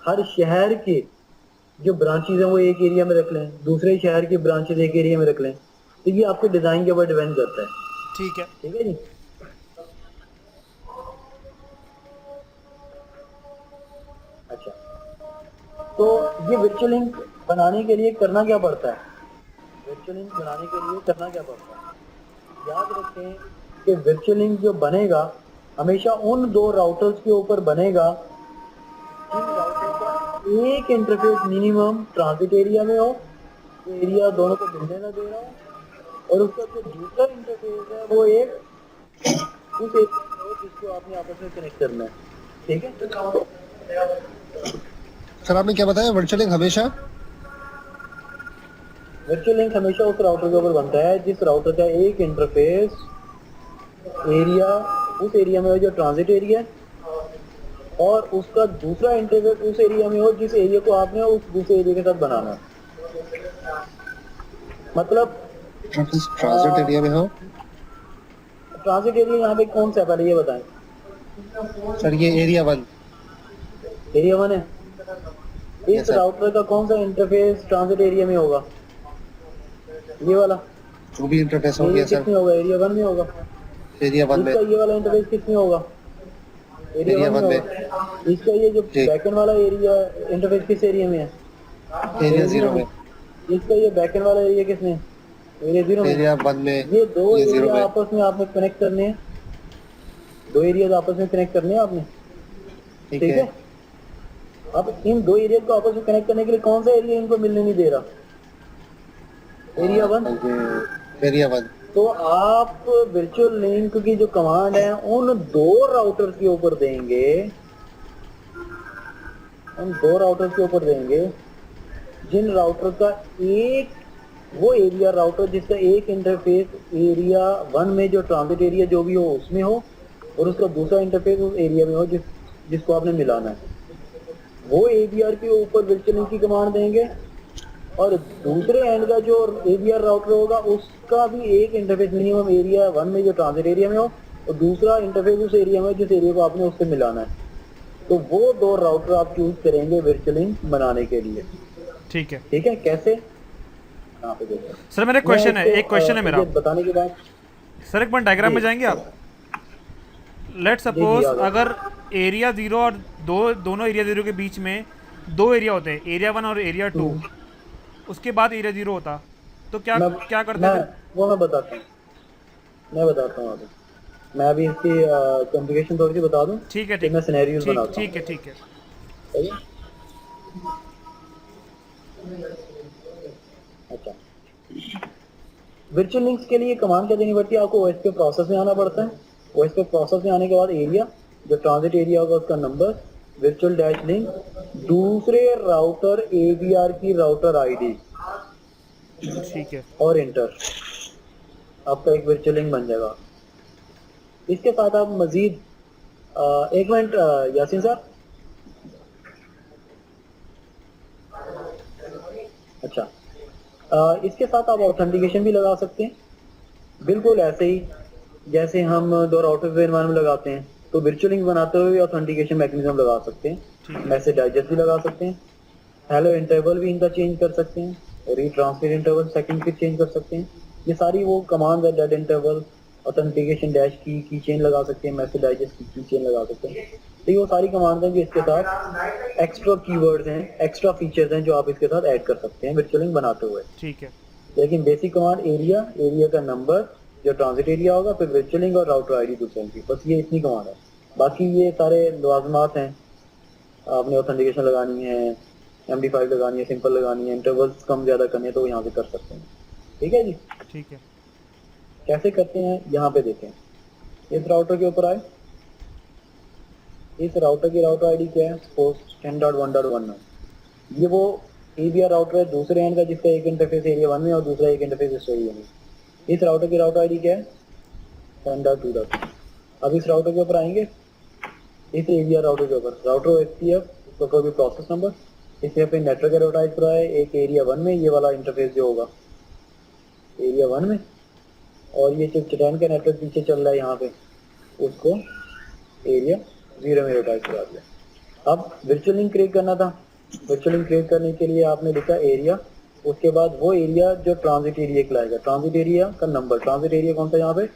हर शहर के जो ब्रांचेज हैं वो एक एरिया में रख लें, दूसरे शहर के ब्रांचेज एक एरिया में रख लें। तो ये आपके डिजाइन के ऊपर डिपेंड करता है। ठीक है। ठीक है जी। अच्छा, तो ये वर्चुअल लिंक बनाने के लिए करना क्या पड़ता है? वर्चुअल लिंक बनाने के लिए करना क्या पड़ता है? याद रखें कि वर्चुअल लिंक जो बनेगा हमेशा उन दो राउटर्स के ऊपर बनेगा जिन राउटर का एक इंटरफेस मिनिमम ट्रांजिट एरिया में हो, एरिया दोनों को मिलने ना दे रहा हो, और उसका जो दूसरा इंटरफेस है वो एक उस एरिया में हो जिसको आपने आपस में कनेक्ट करना है। ठीक है, सर आपने क्या बताया, वर्चुअल लिंक हमेशा वर्चुअल लिंक हमेशा उस राउटर के ऊपर बनता है जिस राउटर का एक इंटरफेस एरिया उस एरिया में हो जो ट्रांजिट एरिया है, और उसका दूसरा इंटरफेस उस एरिया में हो जिस एरिया को आपने उस दूसरे एरिया के साथ बनाना है। मतलब ट्रांजिट एरिया में हो। ट्रांजिट एरिया यहाँ पे कौन सा है पहले ये बताएं। सर ये एरिया 1। एरिया 1 है। इस sir. राउटर का कौन सा इंटरफेस ट्रांजिट एरिया में होगा? ये वाला जो भी इंटरफेस हो एरिया गया सर, किसमें होगा? एरिया 1 में होगा। एरिया 1 में। इसका ये वाला इंटरफेस किसमें होगा? एरिया 1 में होगा। इसका ये जो बैकएंड वाला एरिया इंटरफेस किस एरिया में है? एरिया 0 में। इसका ये बैकएंड वाला एरिया किसमें है? एरिया 0 में। एरिया 1 में। ये दो ये 0 एरिया में। आपस में आपने कनेक्ट करने हैं, दो एरिया आपस में कनेक्ट करने हैं आपने। ठीक ठीक है। है, अब इन दो एरिया को आपस में कनेक्ट करने के लिए कौन सा एरिया इनको मिलने नहीं दे रहा? एरिया 1। एरिया 1। तो तो आप वर्चुअल लिंक की जो कमांड है उन दो राउटर के ऊपर देंगे, जिन राउटर का एक, वो एरिया राउटर जिसका एक इंटरफेस एरिया 1 में जो ट्रांजिट एरिया जो भी हो उसमें हो, और उसका दूसरा इंटरफेस उस एरिया में हो जिसको आपने मिलाना है, वो एवीआर के ऊपर वर्चुअल लिंक की कमांड देंगे। और दूसरे एंड का जो एवीआर राउटर होगा उसका भी एक इंटरफेस मिनिमम एरिया 1 में जो ट्रांजिट एरिया में हो, और दूसरा इंटरफेस उस एरिया में जिस एरिया को आपने उससे मिलाना है। तो वो दो राउटर आप चूज करेंगे वर्चुअल लिंक बनाने के लिए। ठीक है ठीक है, कैसे? यहाँ पे देखो सर, मेरा क्वेश्चन है, एक क्वेश्चन है मेरा बताने के बाद। सर। एक बार डायग्राम में जाएंगे आप। लेट सपोज आ गया। अगर एरिया 0 और दोनों एरिया 0 के बीच में दो एरिया होते हैं, एरिया 1 और एरिया 2, उसके बाद एरिया 0 होता, तो क्या करते थे? वो मैं बताता हूँ अभी। मैं अभी इसकी कॉम्प्लिकेशन थोड़ी सी बता दूं। ठीक है, फिर मैं सिनेरियोज बनाता हूँ। ठीक है। सही है? अच्छा, वर्चुअल लिंक्स के लिए कमांड क्या देनी पड़ती है आपको? ओएस के प्रोसेस में आना पड़ता है। ओएस के प्रोसेस में आने के बाद एरिया, जो ट्रांजिट एरिया होगा उसका नंबर, वर्चुअल डैश लिंक, दूसरे राउटर एवीआर की राउटर आईडी, ठीक है। और इंटर, आपका एक वर्चुअल लिंक बन जाएगा। इसके साथ आप मजीद एक मिनट यासीन साहब, अच्छा, इसके साथ आप ऑथेंटिकेशन भी लगा सकते हैं, बिल्कुल ऐसे ही जैसे हम दो राउटर के में लगाते हैं। तो वर्चुअल लिंक बनाते हुए ऑथेंटिकेशन मैकेनिज्म लगा सकते हैं, मैसेज डाइजेस्ट भी लगा सकते हैं, हेलो इंटरवल भी इनका चेंज कर सकते हैं, रीट्रांसमिट इंटरवल सेकंड भी चेंज कर सकते हैं। ये सारी वो कमांड है, डेड इंटरवल, ऑथेंटिकेशन डैश की चेन लगा सकते हैं, मैसेज डाइजेस्ट की चेन लगा सकते हैं। तो ये वो सारी कमांड हैं जो इसके साथ एक्स्ट्रा कीवर्ड्स हैं, एक्स्ट्रा फीचर्स हैं जो आप इसके साथ ऐड कर सकते हैं वर्चुअल लिंक बनाते हुए। ठीक है। लेकिन बेसिक कमांड एरिया का नंबर जो ट्रांजिट एरिया होगा, फिर वर्चुअल लिंक और राउटर आईडी दूसरे की, बस ये इतनी कमांड है। बाकी ये सारे लवाजमात हैं, आपने ऑथेंटिकेशन लगानी है, MD5 लगानी है, सिंपल लगानी है, इंटरवल्स कम ज़्यादा करने हैं तो यहाँ पे कर सकते हैं। ठीक है जी। ठीक है। कैसे करते हैं यहाँ पे देखें। इस राउटर के ऊपर आए, इस राउटर की राउटर आईडी क्या है? सपोज 10.1.1 है। ये वो एवीआर राउटर है दूसरे एंड का जिसका एक इंटरफेस एरिया 1 में और दूसरा एक इंटरफेस इस एरिया में। इस राउटर की राउटर आईडी क्या है? 10.2.2। अब इस राउटर के ऊपर आएंगे, इस एवीआर राउटर के ऊपर राउटर एसपीएफ, उसका कोई भी प्रोसेस नंबर, इसमें अपने नेटवर्क एडवर्टाइज करा है एक एरिया 1 में, ये वाला इंटरफेस जो होगा एरिया 1 में, और ये जो चटैन का नेटवर्क पीछे चल रहा है यहाँ पे, उसको एरिया 0 में एडवर्टाइज करा दिया। अब वर्चुअल लिंक क्रिएट करना था। वर्चुअल लिंक क्रिएट करने के लिए आपने लिखा एरिया, उसके बाद वो एरिया जो ट्रांजिट एरिया कहलाएगा, ट्रांजिट एरिया का नंबर, ट्रांजिट एरिया कौन सा यहाँ पे,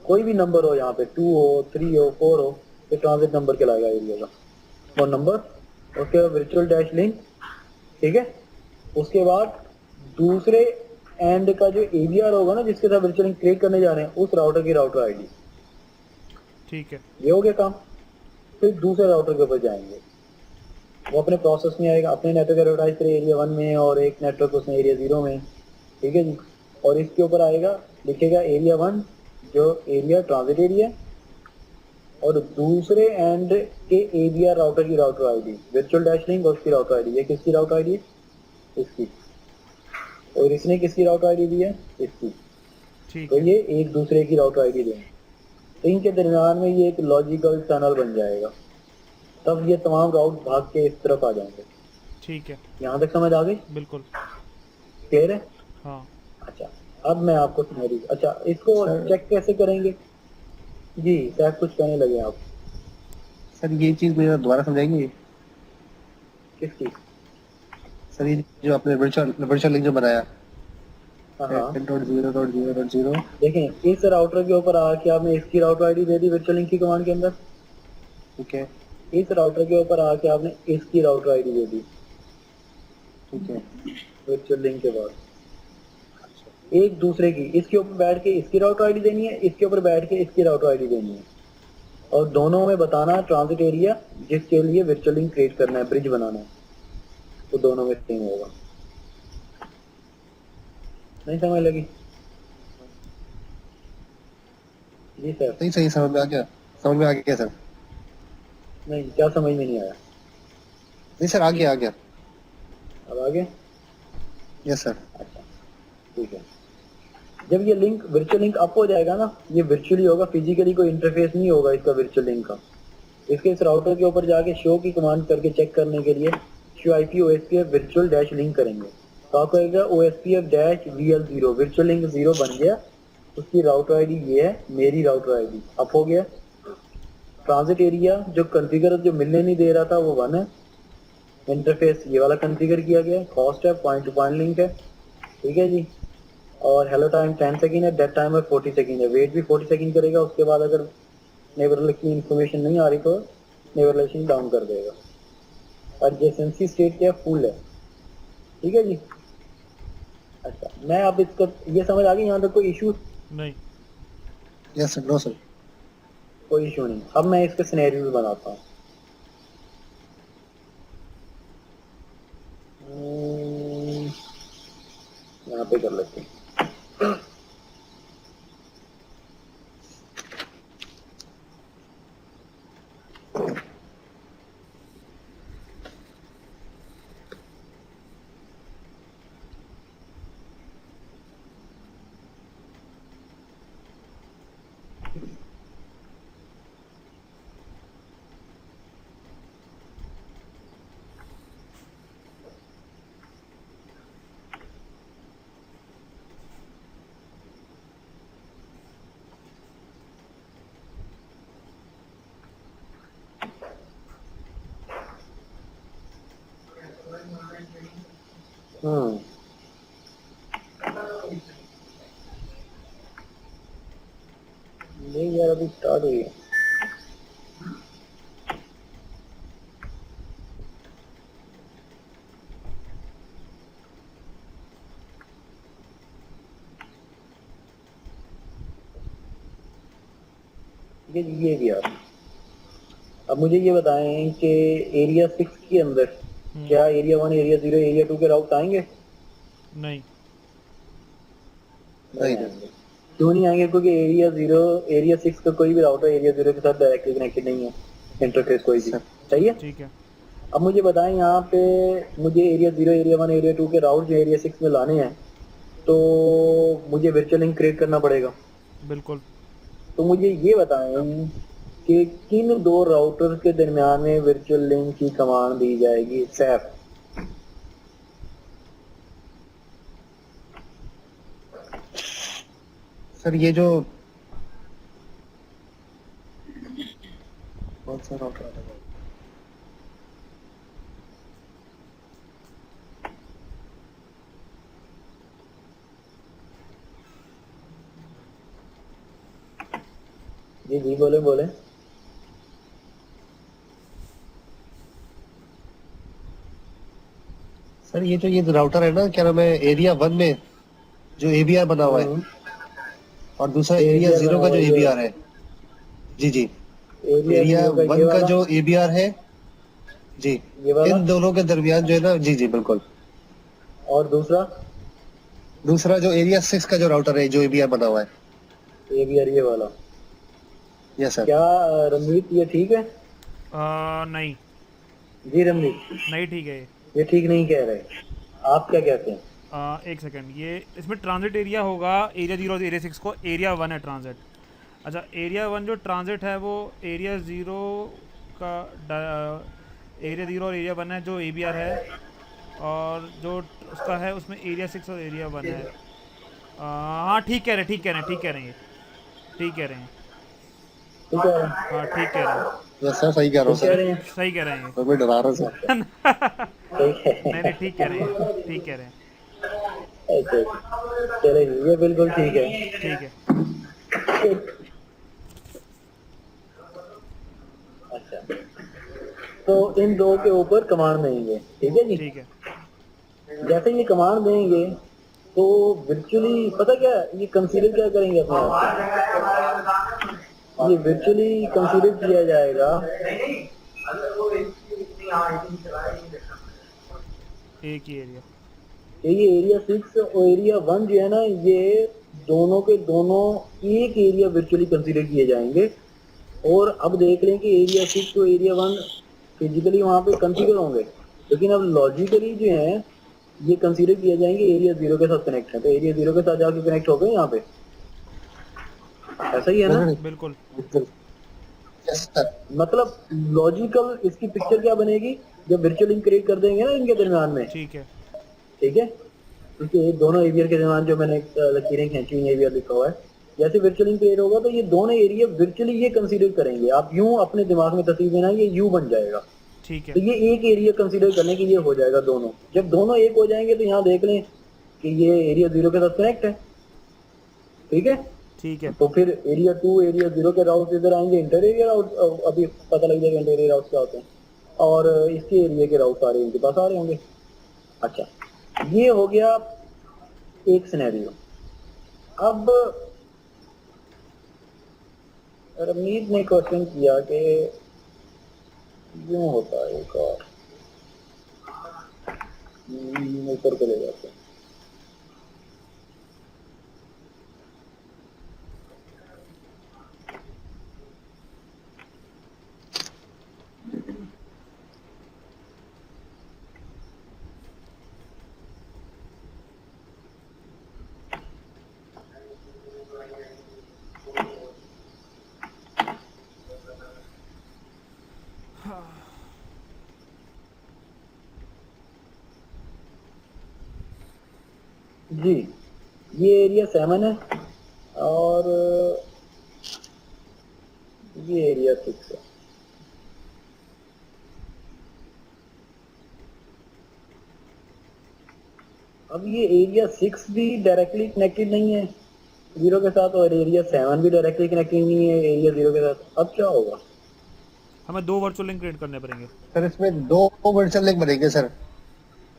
कोई भी नंबर हो यहाँ पे, 2 हो, 3 हो, 4 हो, तो ट्रांजिट नंबर कहलाएगा एरिया का, वो नंबर। उसके बाद वर्चुअल डैश लिंक, ठीक है। उसके बाद दूसरे एंड का जो एवीआर होगा ना जिसके साथ वर्चुअल लिंक क्रिएट करने जा रहे हैं, उस राउटर की राउटर आईडी। ठीक है। ये हो गया काम। फिर दूसरे राउटर के ऊपर जाएंगे, वो अपने प्रोसेस में आएगा, अपने नेटवर्क एडवर्टाइज करे एरिया 1 में और एक नेटवर्क उसमें एरिया 0 में, ठीक है जी। और इसके ऊपर आएगा, लिखेगा एरिया 1 जो एरिया ट्रांजिट एरिया, और दूसरे एंड के एवीआर राउटर की router ID, virtual dash link और उसकी राउटर आईडी। ये किसकी राउटर आईडी है? इसकी। और इसने किसकी राउटर आईडी दी है? इसकी। तो ये एक दूसरे की राउटर आईडी देंगे, तो इनके दरमियान में ये एक लॉजिकल टनल बन जाएगा, तब ये तमाम राउट भाग के इस तरफ आ जाएंगे। ठीक है। यहाँ तक समझ आ गई? बिल्कुल क्लियर है? हाँ। अच्छा, अब मैं आपको समझी। अच्छा, इसको चेक कैसे करेंगे जी? शायद कुछ कहने लगे आप। सर ये चीज मेरा दोबारा समझाएंगे? किसकी? सर ये जो आपने वर्चुअल लिंक जो बनाया हाँ, 10.0.0.0, देखें इस राउटर के ऊपर आके आपने इसकी router ID they the virtual link की कमांड के अंदर, ठीक है, इस राउटर के ऊपर आके आपने इसकी राउटर आईडी दे दी, ठीक है, वर्चुअल लिंक के बाद एक दूसरे की, इसके ऊपर बैठ के इसकी राउटर आईडी देनी है, इसके ऊपर बैठ के इसकी राउटर आईडी देनी है, और दोनों में बताना ट्रांजिट एरिया जिसके लिए वर्चुअल लिंक क्रिएट करना है, ब्रिज बनाना है, तो दोनों में सेम होगा। नहीं समझ लगी? जी सर। सही सही, समझ में आ गया, समझ में आ गया सर। नहीं, क्या समझ में नहीं आया? नहीं सर, आ गया आ गया। अब आगे? Yes sir. अच्छा, ठीक है। जब ये लिंक वर्चुअल लिंक अप हो जाएगा ना, ये वर्चुअली होगा, फिजिकली कोई इंटरफेस नहीं होगा इसका वर्चुअल लिंक का। इसके इस राउटर के ऊपर जाके शो की कमांड करके चेक करने के लिए show IP OSPF virtual dash link करेंगे, तो आपको आएगा ओएसपीएफ डैश वीएल0 वर्चुअल लिंक 0 बन गया। उसकी राउटर आईडी ये है, मेरी राउटर आईडी अप हो गया। ट्रांजिट एरिया जो कॉन्फ़िगर जो मिलने नहीं दे रहा था वो 1 है। इंटरफेस ये वाला कॉन्फ़िगर किया गया है, कॉस्ट है, पॉइंट टू पॉइंट लिंक है, ठीक है जी। और हेलो टाइम 10 सेकंड है, डेड टाइम है 40 सेकंड है, वेट भी 40 सेकंड करेगा। उसके बाद अगर नेबरल की इन्फॉर्मेशन नहीं आ रही तो नेबरलेशन डाउन कर देगा। और जेसेंसी स्टेट क्या फुल है, ठीक है जी। अच्छा, मैं अब इसका ये समझ आ गई, यहाँ तक कोई इशू? नहीं। Yes sir, no sir. कोई इशू नहीं। अब मैं इसके सिनेरियो बनाता हूँ। यहाँ पे कर लेते हैं। नहीं यार, अभी स्टार्ट हुई है। ये भी यार, अब मुझे ये बताएं कि एरिया 6 के अंदर क्या एरिया 1, एरिया 0, एरिया 2 के राउट आएंगे? नहीं। नहीं आएंगे। क्यों नहीं आएंगे? क्योंकि एरिया 0, एरिया 6 का कोई भी राउटर एरिया 0 के साथ डायरेक्टली कनेक्टेड नहीं है, इंटरफेस कोई भी। सही है। ठीक है। अब मुझे बताएं यहाँ पे, मुझे एरिया 0, एरिया 1, एरिया 2 के राउट जो एरिया 6 में लाने हैं, तो मुझे वर्चुअल लिंक क्रिएट करना पड़ेगा। बिल्कुल। तो मुझे ये बताएं कि किन दो राउटर के दरमियान में वर्चुअल लिंक की कमांड दी जाएगी? सैफ। सर, ये जो कौन सा राउटर है? जी जी, बोले बोले। सर, ये जो ये राउटर है ना, क्या नाम है, एरिया 1 में जो एबीआर बना हुआ है, और दूसरा एरिया 0 का जो एबीआर है। जी जी। एरिया 0 का ये 1 का वाला, जो एबीआर है जी, ये वाला। इन दोनों के दरमियान जो है ना, जी जी बिल्कुल। और दूसरा दूसरा जो एरिया 6 का जो राउटर है, जो एबीआर बना हुआ है। एवीआर ये वाला। Yes sir. क्या रमनीत, ये ठीक है? नहीं। जी रमनीत, नहीं ठीक है ये। ये ठीक नहीं कह रहे, आप क्या कहते हैं? एक सेकंड, ये इसमें ट्रांजिट एरिया होगा एरिया 0 और एरिया 6 को, एरिया 1 है ट्रांजिट। अच्छा, एरिया 1 जो ट्रांजिट है वो एरिया 0 का एरिया 0 और एरिया 1 है जो एबीआर है, और जो उसका है उसमें एरिया 6 और एरिया 1 है। हाँ ठीक कह रहे हैं, ठीक कह रहे हैं, ठीक कह रहे हैं, ये ठीक कह रहे हैं। ठीक है, हाँ ठीक कह रहे हैं, यस सर, सही कह रहा हूँ ठीक कह सर। रहे हैं। सही कह रहे हैं तो मैं डरा रहा हूँ सर। ठीक है। नहीं नहीं ठीक कह रहे हैं, ठीक कह रहे हैं। अच्छा, चलिए ये बिल्कुल ठीक है। ठीक है। अच्छा, तो इन दो के ऊपर कमांड देंगे, ठीक है जी। ठीक है। जैसे ये कमांड देंगे तो वर्चुअली पता क्या ये कंसीडर क्या करेंगे अपने आप को? ये वर्चुअली कंसीडर किया जाएगा एक ही एरिया। कि ये एरिया 6 और एरिया 1 जो है ना, ये दोनों के दोनों एक एरिया वर्चुअली कंसीडर किए जाएंगे। और अब देख लें कि एरिया 6 तो एरिया 1 फिजिकली वहां पे कंसीडर होंगे, लेकिन अब लॉजिकली जो है ये कंसीडर किए जाएंगे एरिया 0 के साथ कनेक्ट है, तो एरिया 0 के साथ जाके कनेक्ट हो गए यहाँ पे, ऐसा ही है ना? बिल्कुल। Yes sir. मतलब लॉजिकल इसकी पिक्चर क्या बनेगी जब वर्चुअल लिंक क्रिएट कर देंगे ना इनके दरमियान में, ठीक है। ठीक है? क्योंकि दोनों एरिया के दरमियान जो मैंने लकीरें खींची हुई एरिया लिखा हुआ है, जैसे वर्चुअल लिंक क्रिएट होगा तो ये दोनों एरिया वर्चुअली ये कंसीडर करेंगे। आप यूं अपने दिमाग में तस्वीर देना, ये यू बन जाएगा, ठीक है। तो ये एक एरिया कंसीडर करने के लिए हो जाएगा दोनों। जब दोनों एक हो जाएंगे तो यहाँ देख लें कि ये एरिया 0 के साथ कनेक्ट है, ठीक है? ठीक है। तो फिर एरिया 2 एरिया 0 के राउट इधर आएंगे, इंटर एरिया राउट अभी पता लग जाएगा इंटर एरिया राउट क्या होते हैं, और इसके एरिया के राउट सारे इनके पास आ रहे होंगे। अच्छा, ये हो गया एक सिनेरियो। अब रमीज ने क्वेश्चन किया कि यूं होता है एक और, ऊपर को ले जाते हैं। जी, ये एरिया 7 है और ये एरिया 6 है। अब ये एरिया 6 भी डायरेक्टली कनेक्टेड नहीं है 0 के साथ, और एरिया 7 भी डायरेक्टली कनेक्टेड नहीं है एरिया 0 के साथ। अब क्या होगा? हमें 2 वर्चुअल लिंक क्रिएट करने पड़ेंगे। सर इसमें दो वर्चुअल लिंक बनेंगे सर।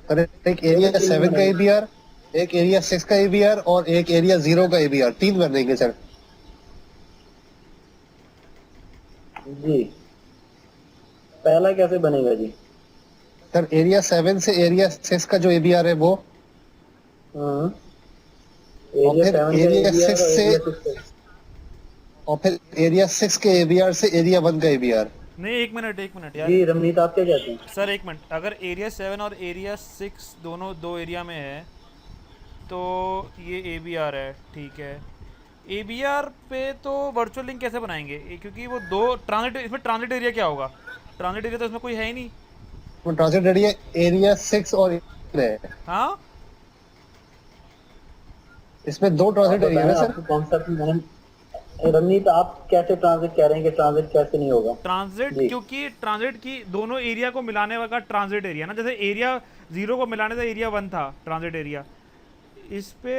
सर एक एरिया 7 का एबीआर, एक एरिया 6 का एबीआर और एक एरिया 0 का एबीआर, 3 कर देंगे सर। जी, पहला कैसे बनेगा जी? सर एरिया 7 से एरिया 6 का जो एबीआर है वो, हाँ, और एरिया फिर 7 का एरिया एरिया 6 और से, एरिया 6 का। और फिर एरिया 6 के एबीआर से एरिया 1 का एबीआर। नहीं, एक मिनट यार। जी रमनीत, आप क्या कहते हैं? सर एक मिनट, अगर एरिया 7 और एरिया 6 दोनों दो एरिया में है तो ये ABR है, ठीक है। ABR पे तो वर्चुअल लिंक कैसे बनाएंगे? क्योंकि वो दो ट्रांजिट, इसमें ट्रांजिट एरिया क्या होगा? ट्रांजिट एरिया तो इसमें कोई है ही नहीं। वो ट्रांजिट एरिया एरिया 6 और है, हाँ, इसमें दो आप ट्रांजिट एरिया है बताएं सर। आपको कौन सा मैंने, रमनीत आप कैसे ट्रांजिट कह रहे हैं कि ट्रांजिट कैसे नहीं होगा? ट्रांजिट, जी। क्योंकि ट्रांजिट की दोनों एरिया को मिलाने वाला ट्रांजिट एरिया ना, जैसे एरिया 0 को मिलाने से एरिया 1 था ट्रांजिट एरिया, इस पे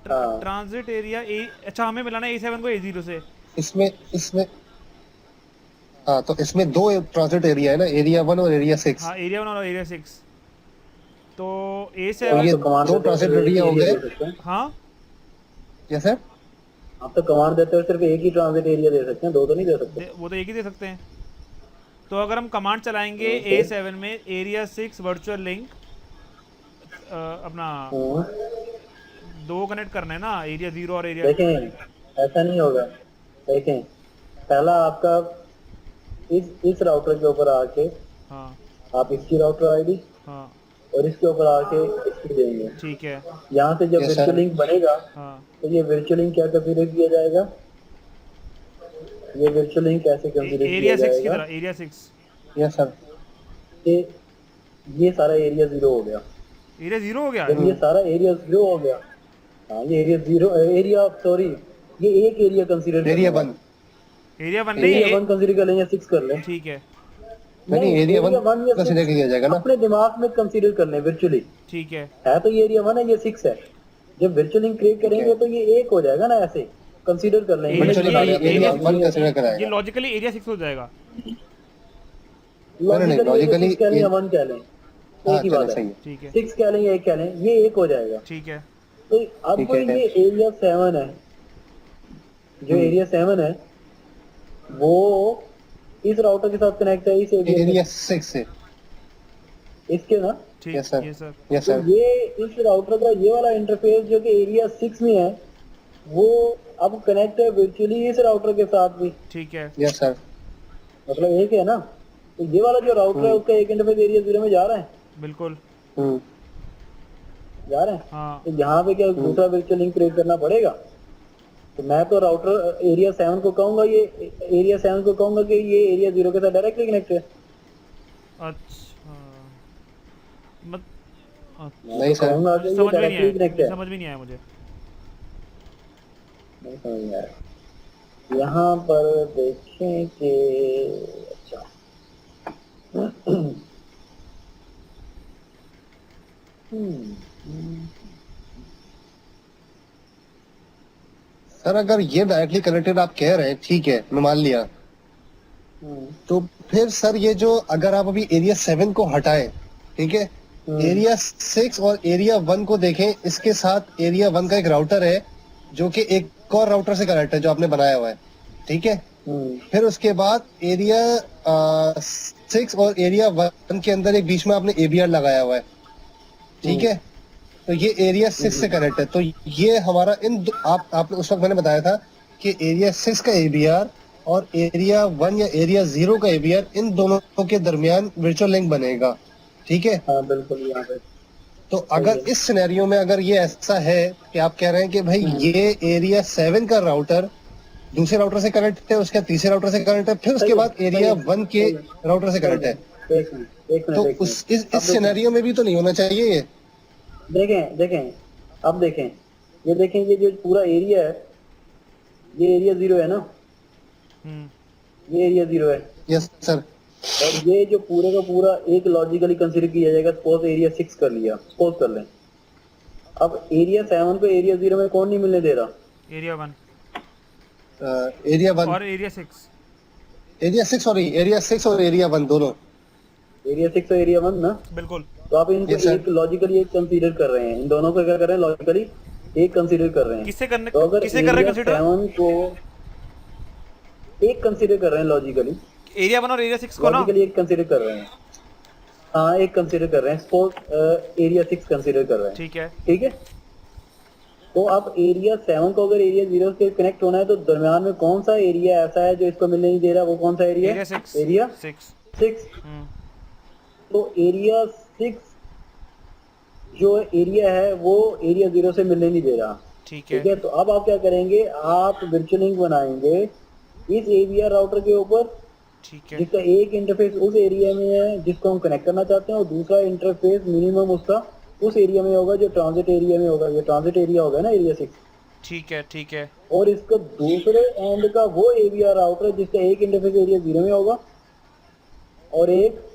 हाँ। ट्रांजिट एरिया अच्छा हमें मिलाना है A7 को A0 से। इसमें हाँ, तो इसमें दो ट्रांजिट एरिया है ना, एरिया 1 और एरिया 6। हाँ, एरिया 1 और एरिया 6, तो तो A7। ये तो कमांड दो देते हो ट्रांजिट सिर्फ एक एरिया हो ही गए। दे सकते हैं। हाँ, यस सर। आप तो कमांड देते हो सिर्फ एक ही ट्रांजिट एरिया दे सकते हैं, दो तो नहीं दे सकते। वो तो एक ही दे सकते हैं। तो अगर हम कमांड चलाएंगे ओके। A7 में एरिया 6 वर्चुअल लिंक अपना हाँ। दो कनेक्ट करना है ना, एरिया 0 और एरिया। देखें, ऐसा नहीं होगा। देखें, पहला आपका इस राउटर के ऊपर आके हाँ आप इसकी राउटर आईडी हाँ, और इसके ऊपर आके इसकी देंगे। ठीक है। यहाँ से जब Yes, sir. वर्चुअल लिंक बनेगा हाँ, तो ये वर्चुअल लिंक क्या कंसीडर किया जाएगा? ये वर्चुअल लिंक कैसे कंसीडर किया एरिया 6 की जाएगा? तरह, एरिया 6। Yes sir. कि ये सारा एरिया 0 हो गया। एरिया 0 हो गया। जब ये सारा एरिया 0 हो गया, हाँ ये एरिया 0 एरिया सॉरी ये एक area consider area 1 area 1 area नहीं, 1 कंसीडर कर लें या 6 कर लें? ठीक है, नहीं, एरिया 1 या कंसीडर 6 किया जाएगा ना। अपने दिमाग में कंसीडर कर लें वर्चुअली। ठीक है। है तो ये एरिया 1 है, ये 6 है। जब वर्चुअल लिंक क्रिएट करेंगे तो ये एक हो जाएगा ना, ऐसे कंसीडर कर लेंगे। एरिया- वर्चुअली ये- एरिया ये- 1 कंसीडर ये कराएगा। लॉजिकली एरिया 6 हो जाएगा। नहीं, लॉजिकली कह लें या 1 कह लें, हाँ एक ही चलो बात सही है। है। ठीक है, 6 कह लें या 1 कह लें, ये एक हो जाएगा। ठीक है। तो अब ठीक है। ये एरिया 7 है, जो एरिया 7 है वो इस राउटर के साथ कनेक्ट है, इस एरिया एरिया 6 से। इसके ना। ठीक, Yes, sir. ये सर। यस तो सर। ये इस राउटर का ये वाला इंटरफेस जो कि एरिया 6 में है, वो अब कनेक्ट है वर्चुअली इस राउटर के साथ भी, ठीक है। Yes sir. मतलब एक है ना। तो ये वाला जो राउटर है उसका एक इंटरफेस एरिया 0 में जा रहा है, बिल्कुल। जा रहा है। हाँ तो यहाँ पे क्या दूसरा वर्चुअल लिंक क्रिएट करना पड़ेगा? तो मैं तो राउटर एरिया 7 को कहूंगा, ये एरिया 7 को कहूंगा कि ये एरिया 0 के साथ डायरेक्टली कनेक्ट है। अच्छा मत नहीं सर, कहूंगा कि ये समझ में नहीं डायरेक्टली कनेक्ट आया, है। समझ में नहीं आया मुझे। नहीं समझ में आया। यहाँ पर देखें कि अच्छा सर अगर ये डायरेक्टली कनेक्टेड आप कह रहे हैं, ठीक है, मैं मान लिया। तो फिर सर ये जो अगर आप अभी एरिया 7 को हटाएं, ठीक है, एरिया 6 और एरिया 1 को देखें, इसके साथ एरिया 1 का एक राउटर है जो कि एक और राउटर से कनेक्ट है जो आपने बनाया हुआ है, ठीक है। फिर उसके बाद एरिया 6 और एरिया 1 के अंदर एक बीच में आपने एबीआर लगाया हुआ है, ठीक है। तो ये एरिया 6 से कनेक्ट है। तो ये हमारा आपने उस वक्त मैंने बताया था कि एरिया 6 का एबीआर और एरिया 1 या एरिया 0 का एबीआर, इन दोनों के दरमियान वर्चुअल लिंक बनेगा, ठीक है। हाँ बिल्कुल। यहाँ पे तो अगर इस सिनेरियो में अगर ये ऐसा है कि आप कह रहे हैं कि भाई ये एरिया 7 का राउटर दूसरे राउटर से कनेक्ट है, उसके तीसरे राउटर से कनेक्ट है, फिर उसके बाद एरिया 1 के राउटर से कनेक्ट है, एक मिनट तो उस इस सिनेरियो में भी तो नहीं होना चाहिए ये। देखें अब देखें, ये देखें, ये जो पूरा एरिया है ये एरिया 0 है ना, ये एरिया 0 है। Yes sir. और ये जो पूरे का पूरा एक लॉजिकली कंसीडर किया जाएगा। सपोज एरिया 6 कर लिया, सपोज कर लें। अब एरिया 7 को एरिया 0 में कौन नहीं मिलने दे रहा? एरिया 1 एरिया 1 और एरिया 6। एरिया 6 और एरिया 1 दोनों। एरिया 6 और एरिया 1 ना, बिल्कुल। तो आप इनको Yes, sir. एक लॉजिकली एक कंसीडर कर रहे हैं। इन दोनों को क्या कर रहे हैं? लॉजिकली एक कंसीडर कर रहे हैं। किससे करने तो अगर किससे कर रहे हैं एरिया कंसीडर? 7 को एक कंसीडर कर रहे हैं लॉजिकली, एरिया 1 और एरिया 6 को ना। लॉजिकली एक कंसीडर कर रहे हैं। हाँ एक कंसीडर कर रहे हैं। सपोज एरिया 6 कंसीडर कर रहे हैं, ठीक है। ठीक है। तो अब एरिया 7 को अगर एरिया 0 से कनेक्ट होना है तो दरम्यान में कौन सा एरिया ऐसा है जो इसको मिलने नहीं दे रहा? वो कौन सा एरिया? एरिया 6। एरिया 6। 6। तो एरिया 6 जो एरिया है वो एरिया 0 से मिलने नहीं दे रहा, ठीक है। ठीक है। तो अब आप क्या करेंगे? आप वर्चुअल लिंक बनाएंगे इस एरिया राउटर के ऊपर, ठीक है। जिसका एक इंटरफेस उस एरिया में है जिसको हम कनेक्ट करना चाहते हैं, और दूसरा इंटरफेस मिनिमम उसका उस एरिया में होगा जो ट्रांजिट एरिया में होगा। ये ट्रांजिट एरिया होगा ना एरिया 6। ठीक है। ठीक है। और इसका दूसरे एंड का वो एरिया राउटर जिसका एक इंटरफेस एरिया 0 में होगा और एक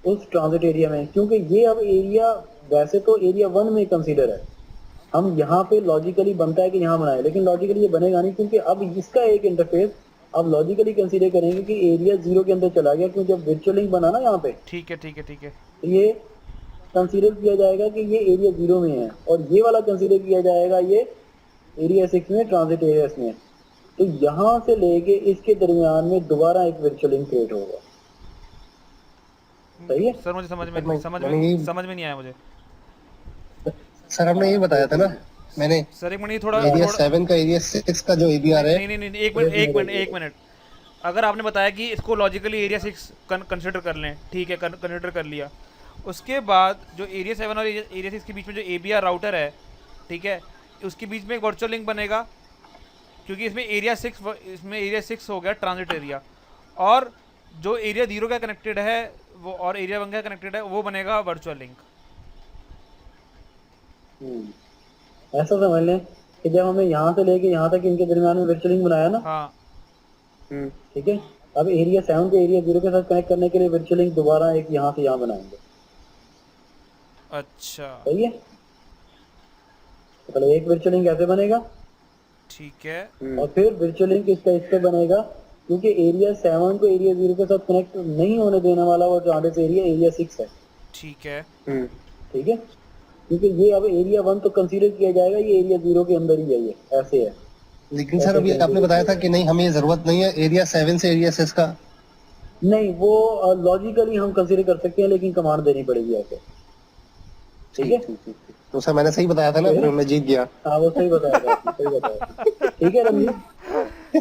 उस ट्रांजिट एरिया में। क्योंकि ये अब एरिया वैसे तो एरिया 1 में कंसीडर है, हम यहाँ पे लॉजिकली बनता है कि यहाँ बनाए, लेकिन लॉजिकली ये बनेगा नहीं क्योंकि अब इसका एक इंटरफेस अब लॉजिकली कंसीडर करेंगे कि एरिया 0 के अंदर चला गया, क्योंकि जब वर्चुअल लिंक बना ना यहाँ पे, ठीक है। ठीक है। ठीक है। तो ये कंसीडर किया जाएगा कि ये एरिया 0 में है, और ये वाला कंसीडर किया जाएगा ये एरिया 6 में, ट्रांजिट एरिया में। तो यहाँ से लेके इसके दरमियान में दोबारा एक वर्चुअल लिंक क्रिएट होगा। सही है सर मुझे समझ में नहीं आया मुझे। सर हमने यही बताया था ना मैंने, सर एक मिनट, थोड़ा एरिया 7 का एरिया 6 का जो एबीआर है। नहीं, एक मिनट। अगर आपने बताया कि इसको लॉजिकली एरिया 6 कंसीडर कर लें, ठीक है, कंसीडर कर लिया। उसके बाद जो एरिया 7 और एरिया 6 के बीच में जो एबीआर राउटर है, ठीक है, उसके बीच में एक वर्चुअल लिंक बनेगा, क्योंकि इसमें एरिया 6 हो गया ट्रांजिट एरिया, और जो एरिया 0 का कनेक्टेड है वो और एरिया 1 का कनेक्टेड है वो बनेगा वर्चुअल लिंक। ऐसा समझ लें कि जब हमें यहाँ से लेके यहाँ तक इनके दरमियान में वर्चुअल लिंक बनाया ना, हाँ ठीक है। अब एरिया 7 को एरिया 0 के साथ कनेक्ट करने के लिए वर्चुअल लिंक दोबारा एक यहाँ से यहाँ बनाएंगे। अच्छा सही है। तो पहले एक वर्चुअल लिंक ऐसे बनेगा, ठीक है। और फिर वर्चुअल लिंक इसका इससे बनेगा, क्योंकि एरिया 7 को एरिया 0 के साथ कनेक्ट नहीं होने देने वाला वो ट्रांजिट एरिया 6 है, ठीक है। ठीक है। क्योंकि ये अब एरिया 1 तो कंसीडर किया जाएगा, ये एरिया 0 के अंदर ही है, ये ऐसे है। लेकिन सर अभी आपने बताया था कि नहीं हमें ये जरूरत नहीं है एरिया 7 से एरिया 6 का। नहीं, वो लॉजिकली हम कंसीडर कर सकते हैं, लेकिन कमांड देनी पड़ेगी ऐसे। ठीक है। ठीक। तो सर मैंने सही बताया था ना, फिर मैं जीत गया। हाँ वो सही बताया था आपने, सही बताया। ठीक है रमीज,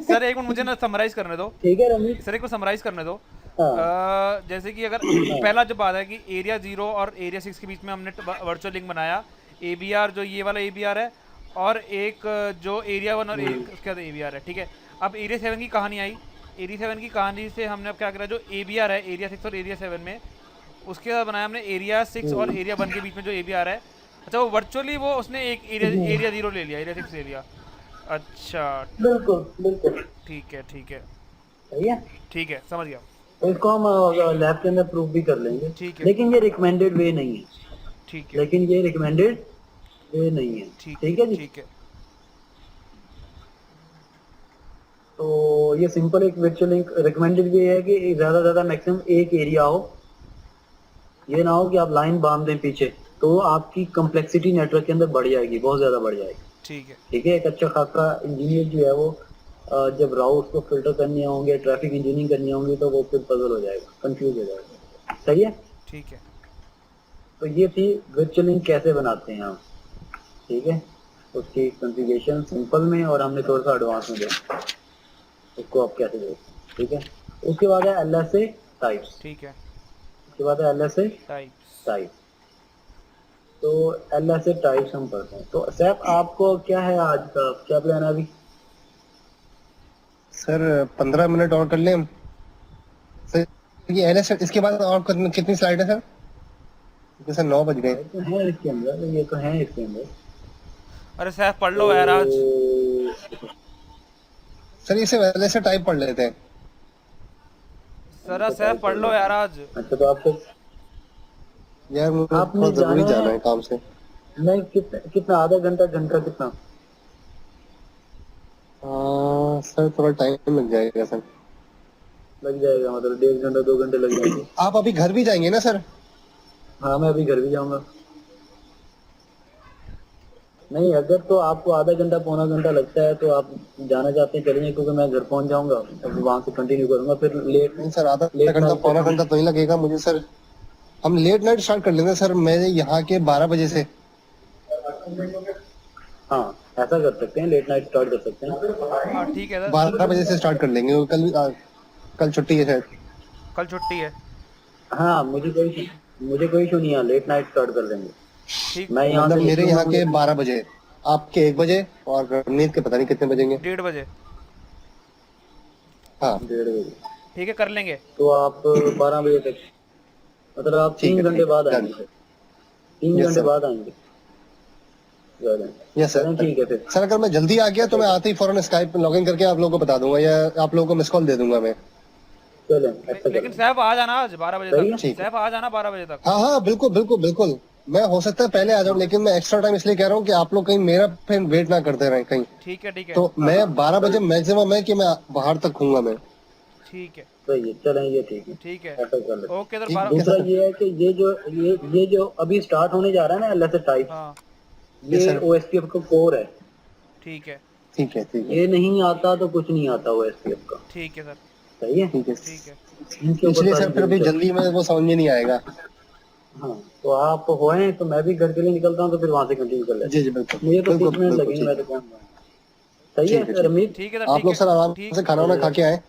सर एक मिनट मुझे ना समराइज करने दो, ठीक है रमीज। सर एक को समराइज करने दो। हाँ जैसे कि अगर पहला जो बात है कि एरिया 0 और एरिया 6 के बीच में हमने वर्चुअल लिंक बनाया, ABR जो ये वाला ABR है, और एक जो एरिया 1 और एक उसके बाद ABR है, ठीक है। अब एरिया 7 की कहानी आई, एरिया 7 की कहानी से हमने अब क्या करा, जो ABR है एरिया 6 और एरिया 7 में, उसके बाद बनाया हमने एरिया 6 और एरिया 1 के बीच में जो ABR है। अच्छा वो वर्चुअली वो उसने एक एरिया 0 ले लिया, एरिया 6 एरिया। अच्छा बिल्कुल बिल्कुल ठीक है ठीक है सही है। ठीक है, समझ गया। तो इसको हम लैब के अंदर प्रूव भी कर लेंगे, ठीक है लेकिन ये रिकमेंडेड वे नहीं है, ठीक है लेकिन ये रिकमेंडेड वे नहीं है। ठीक है जी। ठीक है तो ये सिंपल एक वर्चुअल लिंक रिकमेंडेड वे है कि ज्यादा से ज्यादा मैक्सिमम एक एरिया हो, ये ना हो कि आप लाइन बांध दें पीछे, तो आपकी कम्प्लेक्सिटी नेटवर्क के अंदर बढ़ जाएगी, बहुत ज्यादा बढ़ जाएगी। ठीक है ठीक है। एक अच्छा खासा इंजीनियर जो है वो जब राउट को फिल्टर करने होंगे, ट्रैफिक इंजीनियरिंग करनी होंगी, तो वो फिर पजल हो जाएगा, कंफ्यूज हो जाएगा। सही है। ठीक है तो ये थी वर्चुअल लिंक कैसे बनाते हैं हम। ठीक है। उसकी कॉन्फ़िगरेशन सिंपल में और हमने थोड़ा सा एडवांस में देखा, उसको आप कैसे देखते। ठीक है। उसके बाद है LSA टाइप्स, ठीक है उसके बाद है LSA टाइप्स। टाइप। तो LSA टाइप्स हम पढ़ते हैं। तो सैफ आपको क्या है आज का, क्या प्लान है अभी? सर 15 मिनट और कर लें हम। सर ये एलएस इसके बाद और कितनी स्लाइड है सर? क्योंकि सर 9 बज गए। ये तो है इसके अंदर, ये तो है इसके अंदर। अरे सैफ पढ़ लो यार आज। तो सर इसे एलएस टाइप पढ़ लेते हैं। सर सैफ पढ़ लो यार आज। अच्छा, तो आपको यार मुझे आपने बहुत जरूरी जाना है- जाना है काम से। नहीं, कितना आधा घंटा कितना सर थोड़ा टाइम लग जाएगा सर। लग जाएगा? मतलब 1.5 घंटा 2 घंटे लग जाएंगे। आप अभी घर भी जाएंगे ना सर? हाँ मैं अभी घर भी जाऊंगा। नहीं, अगर तो आपको आधा घंटा पौना घंटा लगता है तो आप जाना चाहते हैं चलेंगे, क्योंकि मैं घर पहुंच जाऊंगा, अब वहां से कंटिन्यू करूंगा फिर लेट। नहीं सर, आधा लेट घंटा नाइट पौना तक घंटा तो नहीं लगेगा मुझे सर। हम लेट नाइट स्टार्ट कर लेंगे सर, मैं यहाँ के 12 बजे से। हाँ ऐसा कर सकते हैं, लेट नाइट स्टार्ट कर सकते हैं। हाँ ठीक है सर, 12 बजे से स्टार्ट कर लेंगे। कल छुट्टी है शायद। कल छुट्टी है। हाँ मुझे कोई इशू नहीं है, लेट नाइट स्टार्ट कर देंगे। ठीक, मैं यहाँ मतलब से मेरे यहाँ निकलूंगा के 12 बजे, आपके 1 बजे, और रवनीत के पता नहीं कितने बजेंगे। 1:30 बजे। हाँ 1:30 बजे। ठीक है कर लेंगे। तो आप 12 बजे तक, मतलब आप ठीक 3 है, घंटे ठीक है, बाद done। आएंगे, 3 Yes, घंटे sir। बाद आएंगे। Yes sir. ठीक है फिर। सर अगर मैं जल्दी आ गया तो मैं आते ही फौरन स्काइप पे लॉगिन करके आप लोगों को बता दूंगा, या आप लोगों को मिस कॉल दे दूंगा मैं। चलें ऐसा लेकिन करें। सैफ आ जाना आज 12 बजे सही है। तक। ठीक है। सैफ आ जाना 12 बजे तक। हाँ हाँ बिल्कुल बिल्कुल बिल्कुल। मैं हो सकता है पहले आ जाऊँ, लेकिन मैं एक्स्ट्रा टाइम इसलिए कह रहा हूँ कि आप लोग कहीं मेरा फिर वेट ना करते रहें कहीं। ठीक है ठीक है तो मैं 12 बजे मैक्सिमम है कि मैं बाहर तक हूँगा मैं। ठीक है सही है, चलें ये ठीक है, ठीक है। ऐसा कर लेते हैं। ओके सर ठीक 12। है दूसरा सर। ये है कि ये जो अभी स्टार्ट होने जा रहा है ना LSA टाइप, हाँ Yes, ये sir। OSPF का कोर है। ठीक है ठीक है ठीक है ये नहीं आता तो कुछ नहीं आता OSPF का। ठीक है सर सही है। ठीक है। ठीक है इनके ऊपर इसलिए सर सारी फिर अभी चीजें- जल्दी में वो समझ में नहीं आएगा। हाँ तो आप होए तो मैं भी घर के लिए निकलता हूँ, तो फिर वहां से कंटिन्यू कर लेते जी जी बिल्कुल हैं। मुझे तो 30 बिल्कुल मिनट बिल्कुल लगेंगे, ठीक मैं है। तो कहूँगा। सही ठीक है है, ठीक है। रमीत? ठीक है सर आप ठीक लोग है सर आराम ठीक से खाना वाना खा के आए।